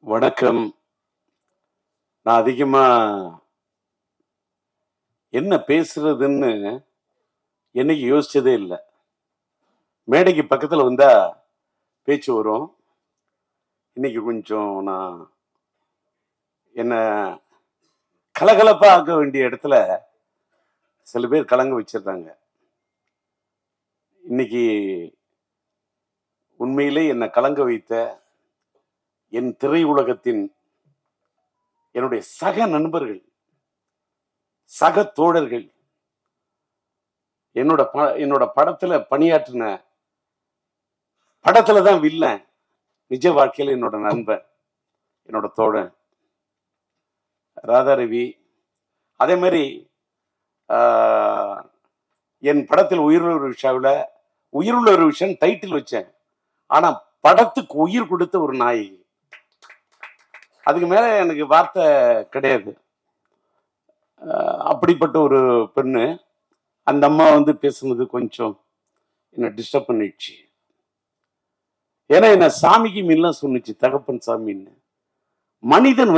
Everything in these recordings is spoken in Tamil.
வணக்கம். நான் அதிகமா என்ன பேசுறதுன்னு என்னைக்கு யோசிச்சதே இல்ல. மேடைக்கு பக்கத்துல வந்தா பேச்சு வரும். இன்னைக்கு கொஞ்சம் நான் என்ன கலகலப்பா ஆக்க வேண்டிய இடத்துல சில பேர் கலங்க வச்சிருந்தாங்க. இன்னைக்கு உண்மையிலே என்னை கலங்க வைத்த என் திரை உலகத்தின் என்னுடைய சக நண்பர்கள், சக தோழர்கள், என்னோட படத்துல பணியாற்றின, படத்துலதான் வில்லன், நிஜ வாழ்க்கையில என்னோட நண்பன், என்னோட தோழன் ராதாரவி. அதே மாதிரி என் படத்தில் உயிருள்ள விஷாவில் உயிருள்ள ஒரு விஷயம் டைட்டில் வச்சேன். ஆனா படத்துக்கு உயிர் கொடுத்த ஒரு நாயகி. அதுக்கு மேல எனக்கு வார்த்தை கிடையாது. அப்படிப்பட்ட ஒரு பெண்ணு. அந்த அம்மா பேசுனது கொஞ்சம் என்ன டிஸ்டர்ப் பண்ணிடுச்சு. ஏன்னா என்ன சாமிக்கு மீன்லாம் சொன்னிச்சு, தகப்பன் சாமின்னு. மனிதன்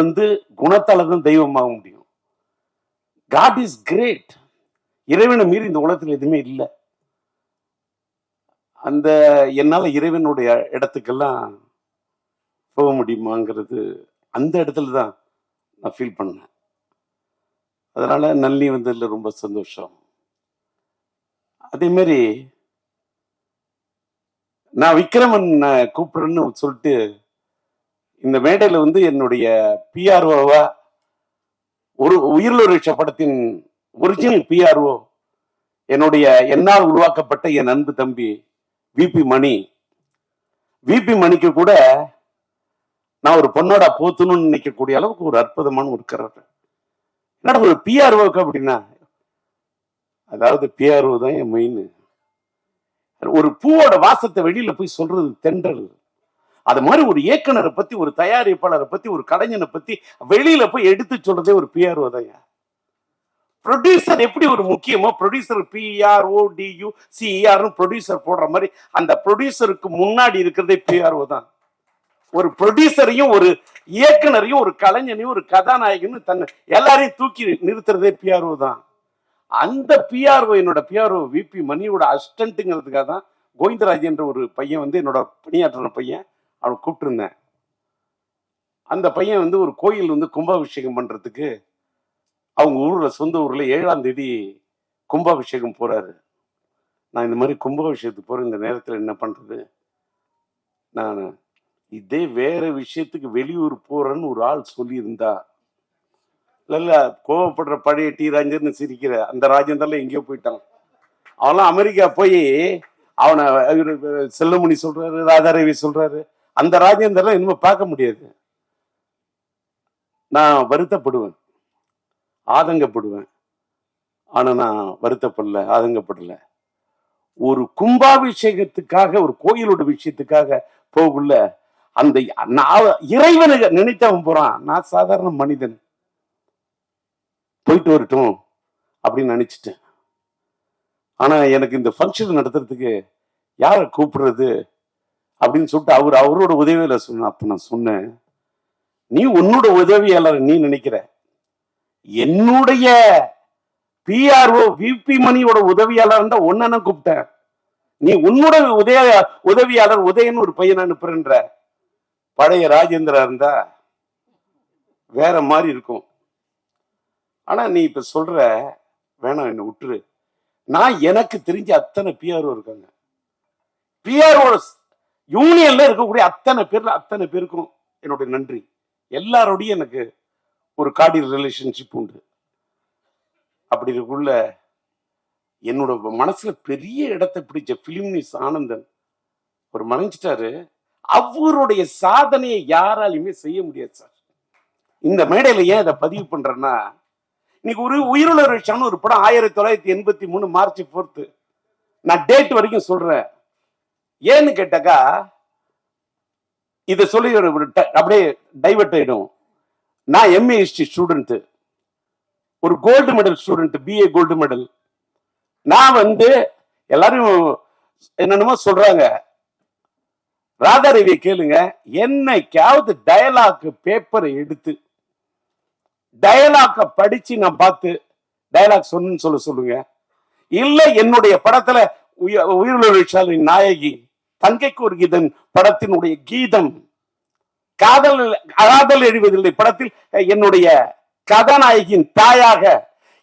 குணத்தால தான் தெய்வமாக முடியும். God is great. இறைவனை மீறி இந்த உலகத்தில் எதுவுமே இல்லை. அந்த என்னால இறைவனுடைய இடத்துக்கெல்லாம் போக முடியுமாங்கிறது அந்த இடத்துல தான் நான் ஃபீல் பண்ணேன். அதனால நல்லி வந்ததுல ரொம்ப சந்தோஷம். அதே மாதிரி நான் விக்ரமன் கூப்பிடுறேன்னு சொல்லிட்டு இந்த மேடையில என்னுடைய பிஆர்ஓவா ஒரு உயிருள்ள ரிஷா படத்தின் ஒரிஜினல் பிஆர்ஓ என்னுடைய என்னால் உருவாக்கப்பட்ட என் அன்பு தம்பி விபி மணி. விபி மணிக்கு கூட நான் ஒரு பொண்ணோட போத்தணும்னு நினைக்கக்கூடிய அளவுக்கு ஒரு அற்புதமான ஒரு கரர். என்னடா ஒரு பிஆர்ஓக்கு அப்படின்னா, அதாவது பிஆர்ஓ தான் என் மெயின். ஒரு பூவோட வாசத்தை வெளியில போய் சொல்றது தென்றல். அது மாதிரி ஒரு இயக்குனரை பத்தி, ஒரு தயாரிப்பாளரை பத்தி, ஒரு கலைஞனை பத்தி வெளியில போய் எடுத்து சொல்றதே ஒரு பிஆர்ஓ தான். ப்ரொடியூசர் எப்படி ஒரு முக்கியமோ, ப்ரொடியூசர் PRODU CER ப்ரொடியூசர் போடுற மாதிரி அந்த ப்ரொடியூசருக்கு முன்னாடி இருக்கிறதே பிஆர்ஓ தான். ஒரு ப்ரொடியூசரையும் ஒரு இயக்குனரையும் ஒரு கலைஞனையும் ஒரு கதாநாயகனும் தன்னை எல்லாரையும் தூக்கி நிறுத்துறதே பிஆர்ஓ தான். அந்த பிஆர்ஓ என்னோட பிஆர்ஓ விபி மணியோட அசிஸ்டன்ட்ங்கிறதுக்காக தான் கோவிந்தராஜ் என்ற ஒரு பையன் என்னோட பணியாற்றின பையன், அவனை கூப்பிட்டுருந்தேன். அந்த பையன் ஒரு கோயில் கும்பாபிஷேகம் பண்றதுக்கு அவங்க ஊர்ல, சொந்த ஊர்ல 7ஆம் தேதி கும்பாபிஷேகம் போறாரு. நான் இந்த மாதிரி கும்பாபிஷேகத்துக்கு போற இந்த நேரத்தில் என்ன பண்றது, நான் இதே வேற விஷயத்துக்கு வெளியூர் போறேன்னு ஒரு ஆள் சொல்லியிருந்தா, இல்ல கோவப்படுற பழைய டி ராஜேந்திரன் சிரிக்கிற அந்த ராஜேந்திரன் எங்கேயோ போயிட்டான். அவன்லாம் அமெரிக்கா போய் அவனை செல்லமணி சொல்றாரு, ராதாரவி சொல்றாரு. அந்த ராஜேந்திரன் இனிமே பார்க்க முடியாது. நான் வருத்தப்படுவேன், ஆதங்கப்படுவேன். ஆனா நான் வருத்தப்படல, ஆதங்கப்படல. ஒரு கும்பாபிஷேகத்துக்காக, ஒரு கோயிலோட விஷயத்துக்காக போகுள்ள அந்த இறைவனை நினைத்தவன் போறான். நான் சாதாரண மனிதன், போயிட்டு வரட்டும் அப்படின்னு நினைச்சிட்டேன். ஆனா எனக்கு இந்த ஃபங்க்ஷன் நடத்துறதுக்கு யாரை கூப்பிடுறது அப்படின்னு சொல்லிட்டு அவரோட உதவியில சொன்ன. அப்ப நான் சொன்னேன், நீ உன்னோட உதவியாளர் நீ நினைக்கிற, என்னுடைய பிஆர்ஓ விபி மணியோட உதவியாளர் தான் ஒன்னு கூப்பிட்டேன். நீ உன்னோட உதவியாளர் உதயன்னு ஒரு பையன் அனுப்புறன்ற. பழைய ராஜேந்திரா இருந்தா வேற மாதிரி இருக்கும். ஆனா நீ இப்ப சொல்ற, வேணாம் என்ன விட்டுரு. நான் எனக்கு தெரிஞ்ச அத்தனை பிஆர்ஓ இருக்காங்க. பிஆர்ஓ யூனியன்ல இருக்கக்கூடிய அத்தனை பேருக்கும் என்னுடைய நன்றி. எல்லாரோடையும் எனக்கு ஒரு கார்டியல் ரிலேஷன்ஷிப் உண்டு. அப்படி இருக்குள்ள என்னோட மனசுல பெரிய இடத்தை பிடிச்ச பிலிம்னிஸ் ஆனந்தன் ஒரு மறைஞ்சிட்டாரு. அவருடைய சாதனையை யாராலையுமே செய்ய முடியாது சார். இந்த மேடையில ஏன் அதை பதிவு பண்றேன்னா, இன்னைக்கு ஒரு உயிருள்ள விஷயம் ஒரு படம் 1983 மார்ச் 4 நான் டேட் வரைக்கும் சொல்றேன். ஏன்னு கேட்டாக்கா, இதை சொல்லி அப்படியே டைவர்ட் ஆயிடும். நான் MA ஹிஸ்டரி ஸ்டூடெண்ட், ஒரு gold medal student, BA gold medal. நான் எல்லாரும் என்னென்னமோ சொல்றாங்க. ராதாரவி கேளுங்க, என்னைக்காவது டயலாக் பேப்பரை எடுத்து டயலாக படிச்சு நான் பார்த்து டயலாக் சொல்லுங்க. இல்ல என்னுடைய படத்துல உயிரிழந்த நாயகி தங்கைக்கு ஒரு கீதம் படத்தினுடைய கீதம் காதல் எழுவதில்லை படத்தில் என்னுடைய கதாநாயகியின் தாயாக,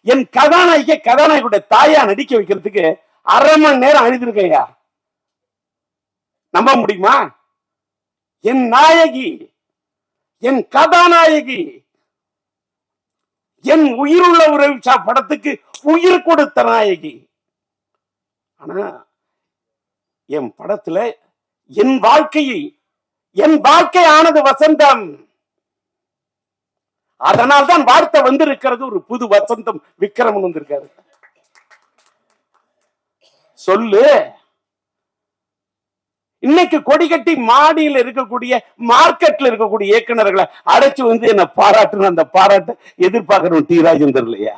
என் கதாநாயகியுடைய தாயா நடிக்க வைக்கிறதுக்கு 1/2 மணி நேரம் அழுதிருக்கையா, நம்ப முடியுமா? என் நாயகி, என் கதாநாயகி, என் உயிருள்ள உறவு படத்துக்கு உயிர் கொடுத்த நாயகி. ஆனா என் படத்துல என் வாழ்க்கை ஆனது வசந்தம். அதனால்தான் வார்த்தை வந்திருக்கிறது, ஒரு புது வசந்தம் விக்ரமன் வந்திருக்காரு. சொல்லு. இன்னைக்கு கொடி கட்டி மாடியில் இருக்கக்கூடிய மார்க்கெட்ல இருக்கக்கூடிய இயக்குநர்களை அடைச்சு வந்து என்ன பாராட்டுன்னு அந்த பாராட்ட எதிர்பார்க்கணும் டி ராஜேந்தர் இல்லையா?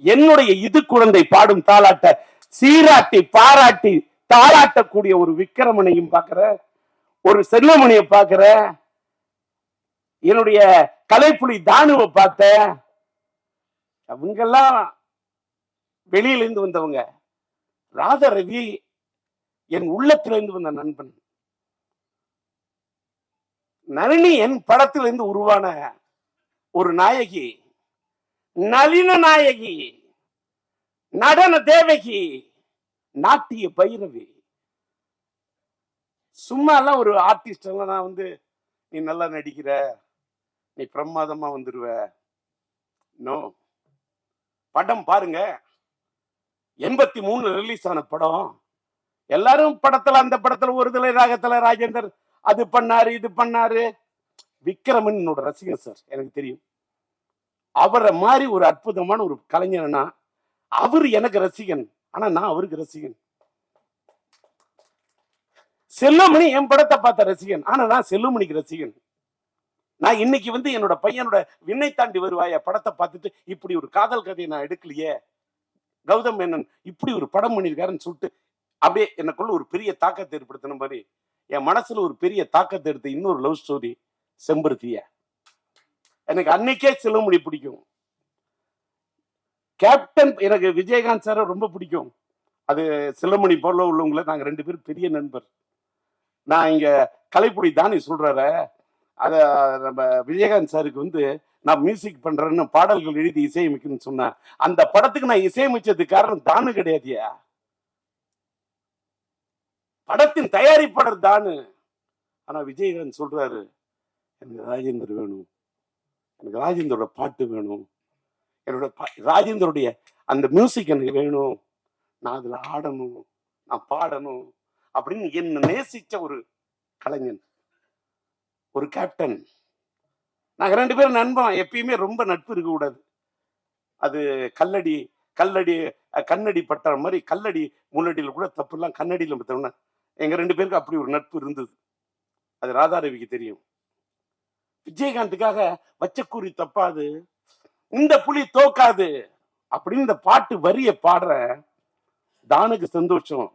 என்னுடைய இது குழந்தை பாடும் தாலாட்ட சீராட்டி பாராட்டி தாளாட்டக்கூடிய ஒரு விக்ரமனையும் பார்க்கிற, ஒரு செல்வமணியை பார்க்கிற, என்னுடைய கலைப்புலி தானுவை பார்த்த, அவங்கெல்லாம் வெளியிலிருந்து வந்தவங்க. ராதாரவி என் உள்ளத்திலிருந்து வந்த நண்பன். நளினி என் படத்திலிருந்து உருவான ஒரு நாயகி, நளின நாயகி, நடன தேவகி, நாட்டிய பைரவி. சும்மா எல்லாம் ஒரு ஆர்டிஸ்ட் எல்லாம் நான் வந்து நீ நல்லா நடிக்கிற, நீ பிரமாதமா வந்துருவ. நோ. படம் பாருங்க, 83 ரிலீஸ் ஆன படம். எல்லாரும் படத்துல அந்த படத்துல ஒரு தலை ராகத்துல ராஜேந்தர் அது பண்ணாரு இது பண்ணாரு. விக்ரமன் என்னோட ரசிகன் சார், எனக்கு தெரியும். அவரை மாதிரி ஒரு அற்புதமான ஒரு கலைஞனா அவரு எனக்கு ரசிகன், ஆனா நான் அவருக்கு ரசிகன். செல்லுமணி என் படத்தை பார்த்த ரசிகன், ஆனா நான் செல்லுமணிக்கு ரசிகன். நான் இன்னைக்கு வந்து என்னோட பையனோட விண்ணை தாண்டி வருவாய படத்தை பார்த்துட்டு இப்படி ஒரு காதல் கதையை நான் எடுக்கலையே, கௌதம் மேனன் இப்படி ஒரு படம் பண்ணியிருக்காருன்னு சொல்லிட்டு அப்படியே எனக்குள்ள ஒரு பெரிய தாக்கத்தை ஏற்படுத்தின மாதிரி என் மனசுல ஒரு பெரிய தாக்கத்தை எடுத்து இன்னொரு லவ் ஸ்டோரி செம்பருத்திய. எனக்கு அன்னைக்கே செல்லுமணி பிடிக்கும். கேப்டன் எனக்கு விஜயகாந்த் சார ரொம்ப பிடிக்கும். அது செல்லுமணி போல உள்ளவங்கள நாங்க 2 பேரும் பெரிய நண்பர். நான் இங்க கலைப்புடி தானே சொல்றார, அத நம்ம விஜயகாந்த் சாருக்கு வந்து நான் மியூசிக் பண்றேன்னு பாடல்கள் எழுதி இசையமைக்கணும்னு சொன்னேன். அந்த படத்துக்கு நான் இசையமைச்சதுக்கு காரணம் தானு கிடையாதியா, படத்தின் தயாரிப்பாளர் தானு. ஆனா விஜயகாந்த் சொல்றாரு, எனக்கு ராஜேந்தர் வேணும், எனக்கு ராஜேந்தரோட பாட்டு வேணும், என்னோட ராஜேந்தருடைய அந்த மியூசிக் எனக்கு வேணும், நான் அதுல ஆடணும், நான் பாடணும் அப்படின்னு என்ன நேசிச்ச ஒரு கலைஞன், ஒரு கேப்டன். நாங்க 2 பேரும் நண்பன். எப்பயுமே ரொம்ப நட்பு இருக்க கூடாது. அது கண்ணடி பட்ட மாதிரி கல்லடி முள்ளடியில கூட தப்பு எல்லாம் கண்ணடியில பார்த்தோம்னா எங்க 2 பேருக்கு அப்படி ஒரு நட்பு இருந்தது. அது ராதாரவிக்கு தெரியும். விஜயகாந்துக்காக வச்சக்கூறி தப்பாது, இந்த புலி தோக்காது அப்படின்னு இந்த பாட்டு வரிய பாடுற தானுக்கு சந்தோஷம்.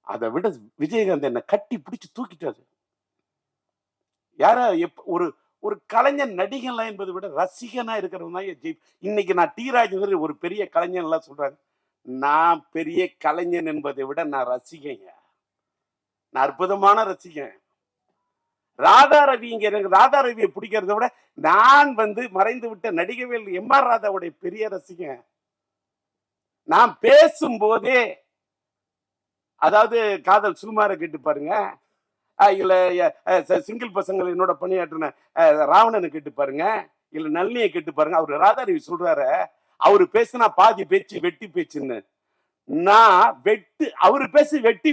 அதை விட விஜயகாந்த் என்ன கட்டி பிடிச்சு தூக்கிட்டாரு. யார ஒரு ஒரு கலைஞன் நடிகன்ல என்பதை விட ரசிகனா இருக்கிறவங்க தான். இன்னைக்கு நான் டி ராஜேந்தர் ஒரு பெரிய கலைஞன் எல்லாம் சொல்றாங்க. நான் பெரிய கலைஞன் என்பதை விட நான் ரசிகங்க, நான் அற்புதமான ரசிகன். ராதாரவிங்க எனக்கு ராதாரவியை பிடிக்கிறத விட நான் வந்து மறைந்து விட்ட நடிகவேல் எம்.ஆர். ராதாவுடைய பெரிய ரசிகன். நான் பேசும்போதே, அதாவது காதல் சுகுமார கேட்டு பாருங்க, இல்ல சிங்கிள் பசங்கள் என்னோட பணியாற்றின ராவணனை கேட்டு பாருங்க, இல்ல நளினியை கேட்டு பாருங்க. அவரு ராதாரவி சொல்றாரு, அவரு பேசுனா பாதி பேச்சு வெட்டி பேச்சுன்னு. நான் அவரு பேசு வெட்டி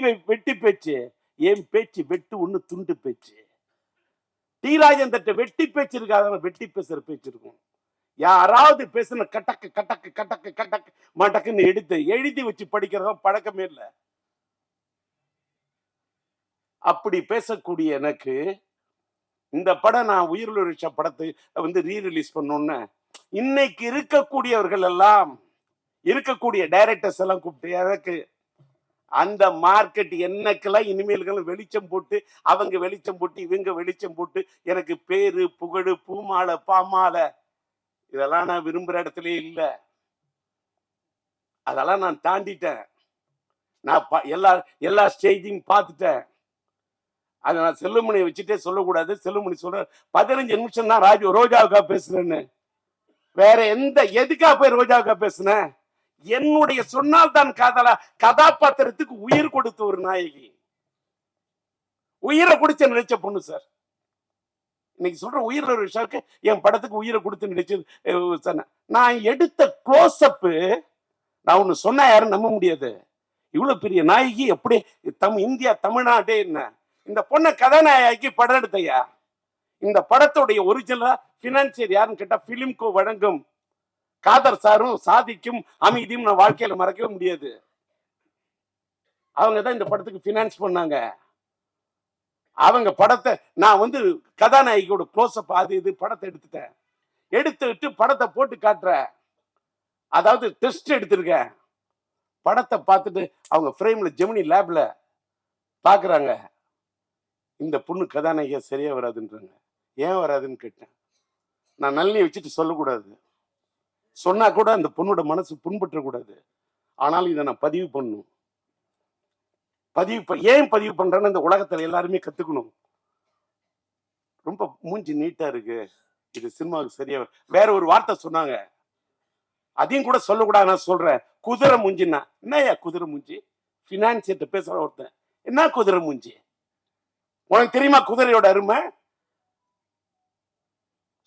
பேச்சு, என் பேச்சு வெட்டு ஒண்ணு துண்டு பேச்சு. டி ராஜேந்தர் வெட்டி பேச்சு இருக்காத, வெட்டி பேசுற பேச்சு இருக்கும். யாராவது பேசுன கட்டக்கு கட்டக்கு கட்டக்கு கட்டக்கு மட்டக்குன்னு எடுத்து எழுதி வச்சு படிக்கிறதா பழக்கமே இல்லை. அப்படி பேசக்கூடிய எனக்கு இந்த படம், நான் உயிரிழந்த படத்தை வந்து ரீரிலீஸ் பண்ணோன்னு இன்னைக்கு இருக்கக்கூடியவர்கள் எல்லாம், இருக்கக்கூடிய டைரக்டர்ஸ் எல்லாம் கூப்பிட்டு எனக்கு அந்த மார்க்கெட் என்னக்கெல்லாம் இனிமேல்களும் வெளிச்சம் போட்டு, அவங்க வெளிச்சம் போட்டு, இவங்க வெளிச்சம் போட்டு, எனக்கு பேரு புகழு பூமாலை பாமாலை இதெல்லாம் நான் விரும்புற இடத்துல இல்ல. அதெல்லாம் நான் தாண்டிட்டேன். நான் எல்லா ஸ்டேஜையும் பார்த்துட்டேன். அதை நான் செல்லுமணியை வச்சுட்டே சொல்லக்கூடாது. செல்லுமணி சொல்ற 15 நிமிஷம் தான் ரோஜாவுக்கா பேசுறேன்னு. வேற எதுக்கா போய் ரோஜாவுக்கா பேசுனேன்? என்னுடைய சொன்னால் தான் காதலா கதாபாத்திரத்துக்கு உயிர் கொடுத்த ஒரு நாயகி, உயிரை குடிச்ச நினைச்ச பொண்ணு சார். இன்னைக்கு சொல்ற உயிர் ஒரு விஷயத்துக்கு என் படத்துக்கு உயிரை கொடுத்து நினைச்சது. நான் எடுத்த க்ளோஸ் அப் நான் ஒண்ணு சொன்னா யாரும் நம்ப முடியாது. இவ்வளவு பெரிய நாயகி எப்படி இந்தியா தமிழ்நாட்டே என்ன இந்த பொண்ணை கதாநாயகி படம் எடுத்தையா? இந்த படத்துடைய ஒரிஜினலா பினான்சியர் யாருன்னு கேட்டா பிலிம்கோ வழங்கும் காதர் சாரும் சாதிக்கும் அமைதியும் நான் வாழ்க்கையில மறக்கவே முடியாது. அவங்க தான் இந்த படத்துக்கு பினான்ஸ் பண்ணாங்க. அவங்க படத்தை நான் கதாநாயகியோட க்ளோஸ் அப் அது இது படத்தை எடுத்துட்டு படத்தை போட்டு காட்டுறேன். அதாவது டெஸ்ட் எடுத்திருக்கேன். படத்தை பார்த்துட்டு அவங்க ஃப்ரேம்ல ஜெமினி லேப்ல பாக்குறாங்க. இந்த பொண்ணு கதாநாயகியா சரியா வராதுன்றாங்க. ஏன் வராதுன்னு கேட்டேன். நான் நல்லி வச்சுட்டு சொல்லக்கூடாது, சொன்னா கூட அந்த பொண்ணோட மனசு புண்பற்ற கூடாது. ஆனாலும் இதை நான் பதிவு பண்ணணும். ஏன் பதிவு பண்றேன்னு இந்த உலகத்துல எல்லாருமே கத்துக்கணும். ரொம்ப மூஞ்சி நீட்டா இருக்கு, இது சினிமாவுக்கு சரியா. வேற ஒரு வார்த்தை சொன்னாங்க, அதையும் கூட சொல்லக்கூடாது. நான் சொல்றேன், குதிரை மூஞ்சின்னா என்னையா குதிரை மூஞ்சி? பினான்சியர்ட்ட பேசுற ஒருத்தன் என்ன குதிரை மூஞ்சி? உனக்கு தெரியுமா குதிரையோட அருமை?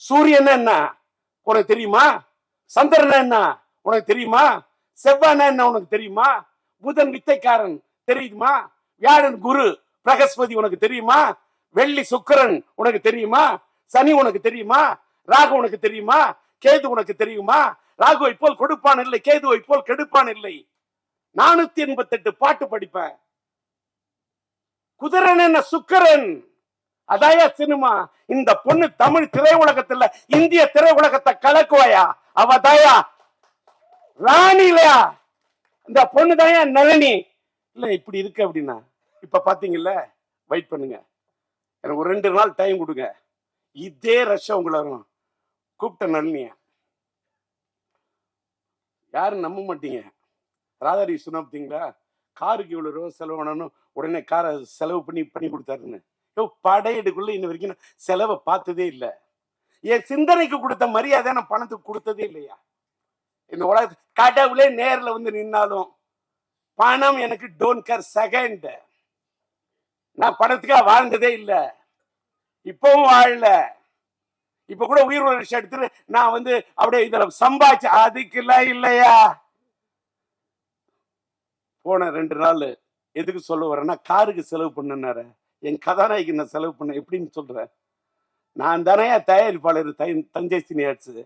சூரியன் என்ன உனக்கு தெரியுமா? சந்திரன் என்ன உனக்கு தெரியுமா? செவ்வாய் என்ன உனக்கு தெரியுமா? புதன் வித்தைக்காரன் தெரியுமா? வியாழன் குரு பிரகஸ்பதி உனக்கு தெரியுமா? வெள்ளி சுக்கிரன் உனக்கு தெரியுமா? சனி உனக்கு தெரியுமா? ராகு உனக்கு தெரியுமா? கேது உனக்கு தெரியுமா? ராகுவை போல் கொடுப்பான் இல்லை, கேதுவை போல் கெடுப்பான் இல்லை. 488 பாட்டு படிப்பேன். குதிரன் என்ன சுக்கிரன்? அதாயா சினிமா. இந்த பொண்ணு தமிழ் திரையுலகத்துல இந்திய திரையுலகத்தை கலக்குவாயா? அவ தாயா ராணி இல்லையா? இந்த பொண்ணு தாயா நளினி இல்ல. இப்படி இருக்கு அப்படின்னா இப்ப பாத்தீங்கல்ல, வெயிட் பண்ணுங்க, எனக்கு ஒரு 2 நாள் டைம் கொடுங்க. இதே ரஷ் உங்களை வரும். கூப்பிட்ட நளினிய யாரும் நம்ப மாட்டீங்க. ராதாரி சொன்னா பார்த்தீங்களா, காருக்கு இவ்வளவு ரூபா செலவு பண்ணணும், உடனே காரை செலவு பண்ணி கொடுத்தாருன்னு. படையெடுக்குள்ள இன்ன வரைக்கும் நான் செலவை பார்த்ததே இல்லை. என் சிந்தனைக்கு கொடுத்த மரியாதை நான் பணத்துக்கு கொடுத்ததே இல்லையா? இந்த உலக கடவுளே நேர்ல நின்னாலும் பணம் எனக்கு டோன்ட் கேர் செகண்ட். நான் பணத்துக்காக வாழ்ந்ததே இல்லை, இப்பவும் வாழல. இப்ப கூட உயிர் ஒரு விஷயம் எடுத்துட்டு நான் அப்படியே இதுல சம்பாதிச்சு அதுக்கெல்லாம் இல்லையா. போன 2 நாள் எதுக்கு சொல்ல வரேன்னா, காருக்கு செலவு பண்ணனார என் கதாநாயகி நான் செலவு பண்ண எப்படின்னு சொல்றேன். நான் தானே தயாரிப்பாளர் தஞ்சை சினியாட்ஸ்.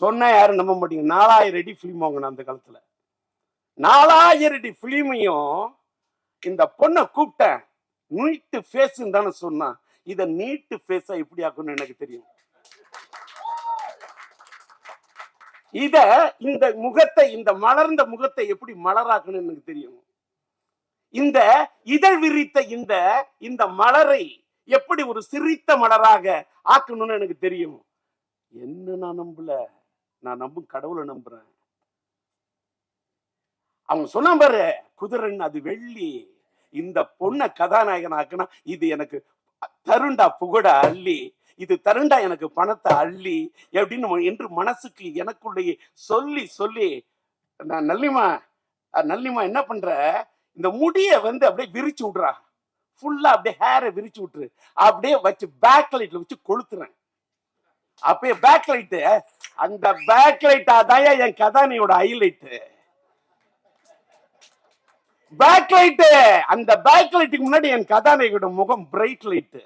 சொன்ன யாரும் நம்ப மாட்டீங்க. 4000 அடி பிலிம் வாங்கின அந்த காலத்துல. 4000 அடி பிலிமையும் இந்த பொண்ணை கூப்பிட்டேன். நீட்டு ஃபேஸ் தானே சொன்னா, இத நீட்டு ஃபேஸா எப்படி ஆக்கணும்னு எனக்கு தெரியும். இந்த முகத்தை, இந்த மலர்ந்த முகத்தை எப்படி மலராக்கணும்னு எனக்கு தெரியும். இந்த இதழ் விரித்த இந்த மலரை எப்படி ஒரு சிரித்த மலராக ஆக்கணும்னு எனக்கு தெரியும். என்ன நான் நம்பல, நான் நம்பும் கடவுளை நம்புறேன். அவங்க சொன்ன பாரு, குதிரன் அது வெள்ளி. இந்த பொண்ணை கதாநாயகன் ஆக்குனா இது எனக்கு தருண்டா புகழ அள்ளி, இது தருண்டா எனக்கு பணத்தை அள்ளி அப்படின்னு என்று மனசுக்கு எனக்குள்ளேயே சொல்லி சொல்லி, நான் நல்லிமா என்ன பண்ற, இந்த முடிய அப்படியே விரிச்சு விடுறா, ஃபுல்லா அப்படியே ஹேரை விரிச்சு விட்டுரு, அப்படியே வச்சு பேக் லைட்ல வச்சு கொளுத்துறேன். அப்பயே பேக் லைட்டு, அந்த பேக் லைட் அதான் என் கதானியோட ஹைலைட். பேக் லைட், அந்த பேக் லைட்டுக்கு முன்னாடி என் கதாநாயகியோட முகம் பிரைட் லைட்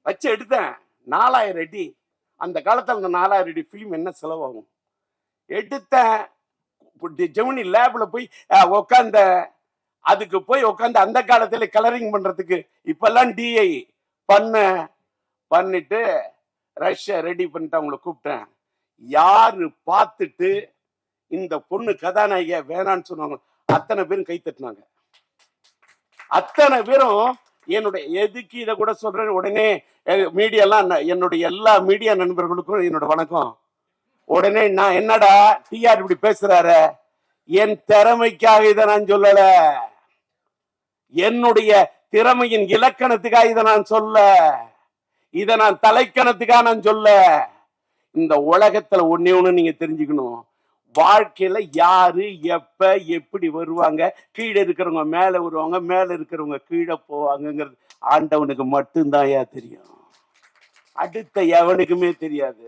வச்சு எடுத்தேன். 4000 அடி. அந்த காலத்துல அந்த 4000 அடி பிலிம் என்ன செலவாகும் எடுத்தேன். ஜெமினி லேப்ல போய் உட்காந்த, அதுக்கு போய் உட்காந்து அந்த காலத்துல கலரிங் பண்றதுக்கு இப்பெல்லாம் டிஐ பண்ணிட்டு ரஷ்ய ரெடி பண்ணிட்டு அவங்களை கூப்பிட்டேன். யாரு பார்த்துட்டு இந்த பொண்ணு கதாநாயகியா வேணான்னு சொன்னாங்க, அத்தனை பேரும் கை தட்டினாங்க. அத்தனை பேரும் என்னுடைய எதுக்கு இதை கூட சொல்றேன். உடனே மீடியாலாம், என்னுடைய எல்லா மீடியா நண்பர்களுக்கும் என்னோட வணக்கம். உடனே நான் என்னடா டிஆர் இப்படி பேசுறாரு, என் திறமைக்காக இதை நான் சொல்லல, என்னுடைய திறமையின் இலக்கணத்துக்காக இதை நான் சொல்ல, இதை நான் தலைக்கணத்துக்காக நான் சொல்ல. இந்த உலகத்துல ஒன்னே ஒண்ணு நீங்க தெரிஞ்சுக்கணும், வாழ்க்கையில யாரு எப்ப எப்படி வருவாங்க, கீழே இருக்கிறவங்க மேல வருவாங்க, மேல இருக்கிறவங்க கீழே போவாங்கிறது ஆண்டவனுக்கு மட்டும்தான் தெரியும். அடுத்த எவனுக்குமே தெரியாது.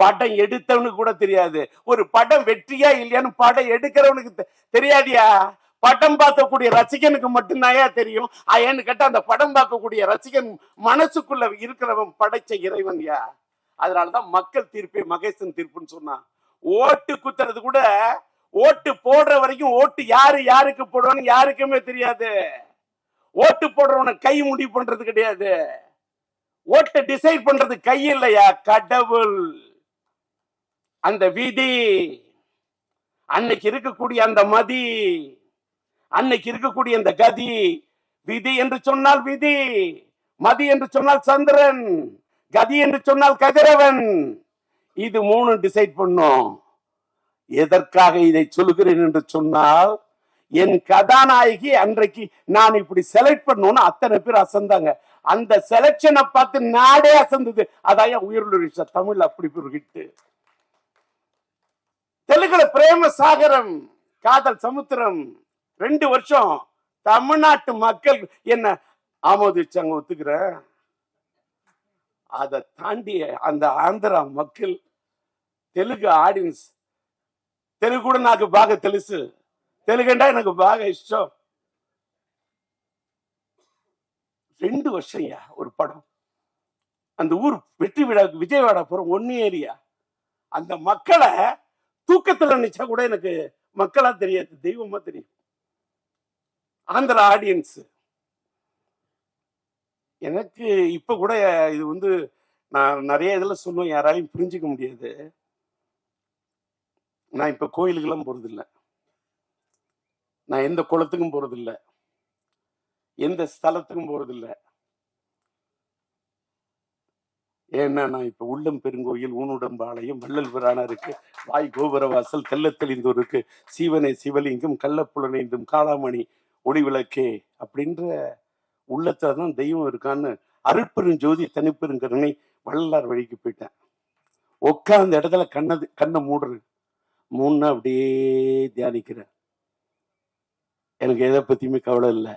படம் எடுத்தவனுக்கு கூட தெரியாது. ஒரு படம் வெற்றியா இல்லையான்னு படம் எடுக்கிறவனுக்கு தெரியாதியா. படம் பார்க்கக்கூடிய ரசிகனுக்கு மட்டும்தான் தெரியும். ஏன்னு கேட்டா அந்த படம் பார்க்கக்கூடிய ரசிகன் மனசுக்குள்ள இருக்கிறவன் படைச்ச இறைவன் யா. அதனாலதான் மக்கள் தீர்ப்பே மகேசன் தீர்ப்புன்னு சொன்னான். ஓட்டு குத்துறது கூட, ஓட்டு போடுற வரைக்கும் ஓட்டு யாரு யாருக்கு போடுவான்னு யாருக்குமே தெரியாது. ஓட்டு போடுறவனை கை முடிவு பண்றது கிடையாது. ஓட்டை டிசைட் பண்றது கை இல்லையா, கடவுள். அந்த விதி, அன்னைக்கு இருக்கக்கூடிய அந்த மதி, அன்னைக்கு இருக்கக்கூடிய அந்த கதி. விதி என்று சொன்னால் விதி, மதி என்று சொன்னால் சந்திரன், கதி என்று சொன்னால் கதிரவன். இது மூணு டிசைட் பண்ணும். எதற்காக இதை சொல்லுகிறேன் என்று சொன்னால், என் கதாநாயகி அன்றைக்கு நான் இப்படி செலக்ட் பண்ணோன்னு அத்தனை பேர் அசந்தாங்க. அந்த செலக்ஷனை பார்த்து நாடே அசந்தது. அதான் உயிருள்ள தமிழ் அப்படி ஒரு ஹிட்டு. தெலுங்குல பிரேம சாகரம், காதல் சமுத்திரம் 2 வருஷம் தமிழ்நாட்டு மக்கள் என்ன ஆமோதிச்சாங்க, ஒத்துக்கிறேன். அதை தாண்டி அந்த ஆந்திரா மக்கள், தெலுங்கு ஆடியன்ஸ், தெலுங்கு கூட నాకు బాగా తెలుసు, తెలుగంటే నాకు బాగా ఇష్టం. 2 வருஷம் ஒரு படம். அந்த ஊர் வெற்றி விழா விஜயவாடா போறோம், ஒன்னு ஏரியா. அந்த மக்களை தூக்கத்துல நினைச்சா கூட எனக்கு மக்களா தெரியாது, தெய்வமா தெரியும். ஆந்திரா ஆடியன்ஸ் எனக்கு இப்ப கூட இது நான் நிறைய இதுல சொல்லுவேன், யாராலையும் புரிஞ்சுக்க முடியாது. நான் இப்ப கோயிலுக்கெல்லாம் போறதில்லை, நான் எந்த குளத்துக்கும் போறதில்லை, எந்த ஸ்தலத்துக்கும் போறதில்லை. ஏன்னா நான் இப்ப உள்ளம் பெருங்கோயில், ஊனுடம்பாளையம், வள்ளல் பிரானாருக்கு, வாய் கோபுரவாசல், தெல்ல தெளிந்தோருக்கு, சீவனே சிவலிங்கம், கள்ளப்புலனைந்தும் காளாமணி ஒளி விளக்கே அப்படின்ற உள்ளத்துல தான் தெய்வம் இருக்கான்னு அருட்பெரும் ஜோதி தனிப்பெருங்கருணை வள்ளலார் வழிக்கு போயிட்டேன். உட்கார்ந்த இடத்துல கண்ணை மூடுறது, மூணு அப்படியே தியானிக்கிறேன். எனக்கு எதை பத்தியுமே கவலை இல்லை.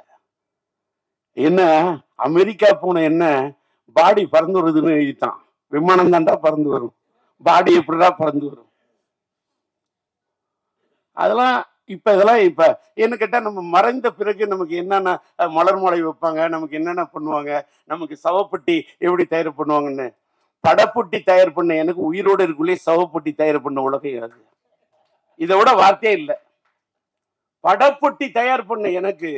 என்ன அமெரிக்கா போன என்ன பாடி பறந்து வருதுன்னு எழுதிட்டான். விமானம் தாண்டா பறந்து வரும், பாடி எப்படிடா பறந்து வரும்? அதெல்லாம் இதெல்லாம் என்ன கேட்டா, நம்ம மறைந்த பிறகு நமக்கு என்னென்ன மலர் மாலை வைப்பாங்க, நமக்கு என்னென்ன பண்ணுவாங்க, நமக்கு சவப்பட்டி எப்படி தயார் பண்ணுவாங்கன்னு. படப்பொட்டி தயார் பண்ண எனக்கு உயிரோடு இருக்குள்ளே சவப்பொட்டி தயார் பண்ண உலகம் அது. இதை விட வார்த்தையே இல்லை. படப்பொட்டி தயார் பண்ண எனக்கு,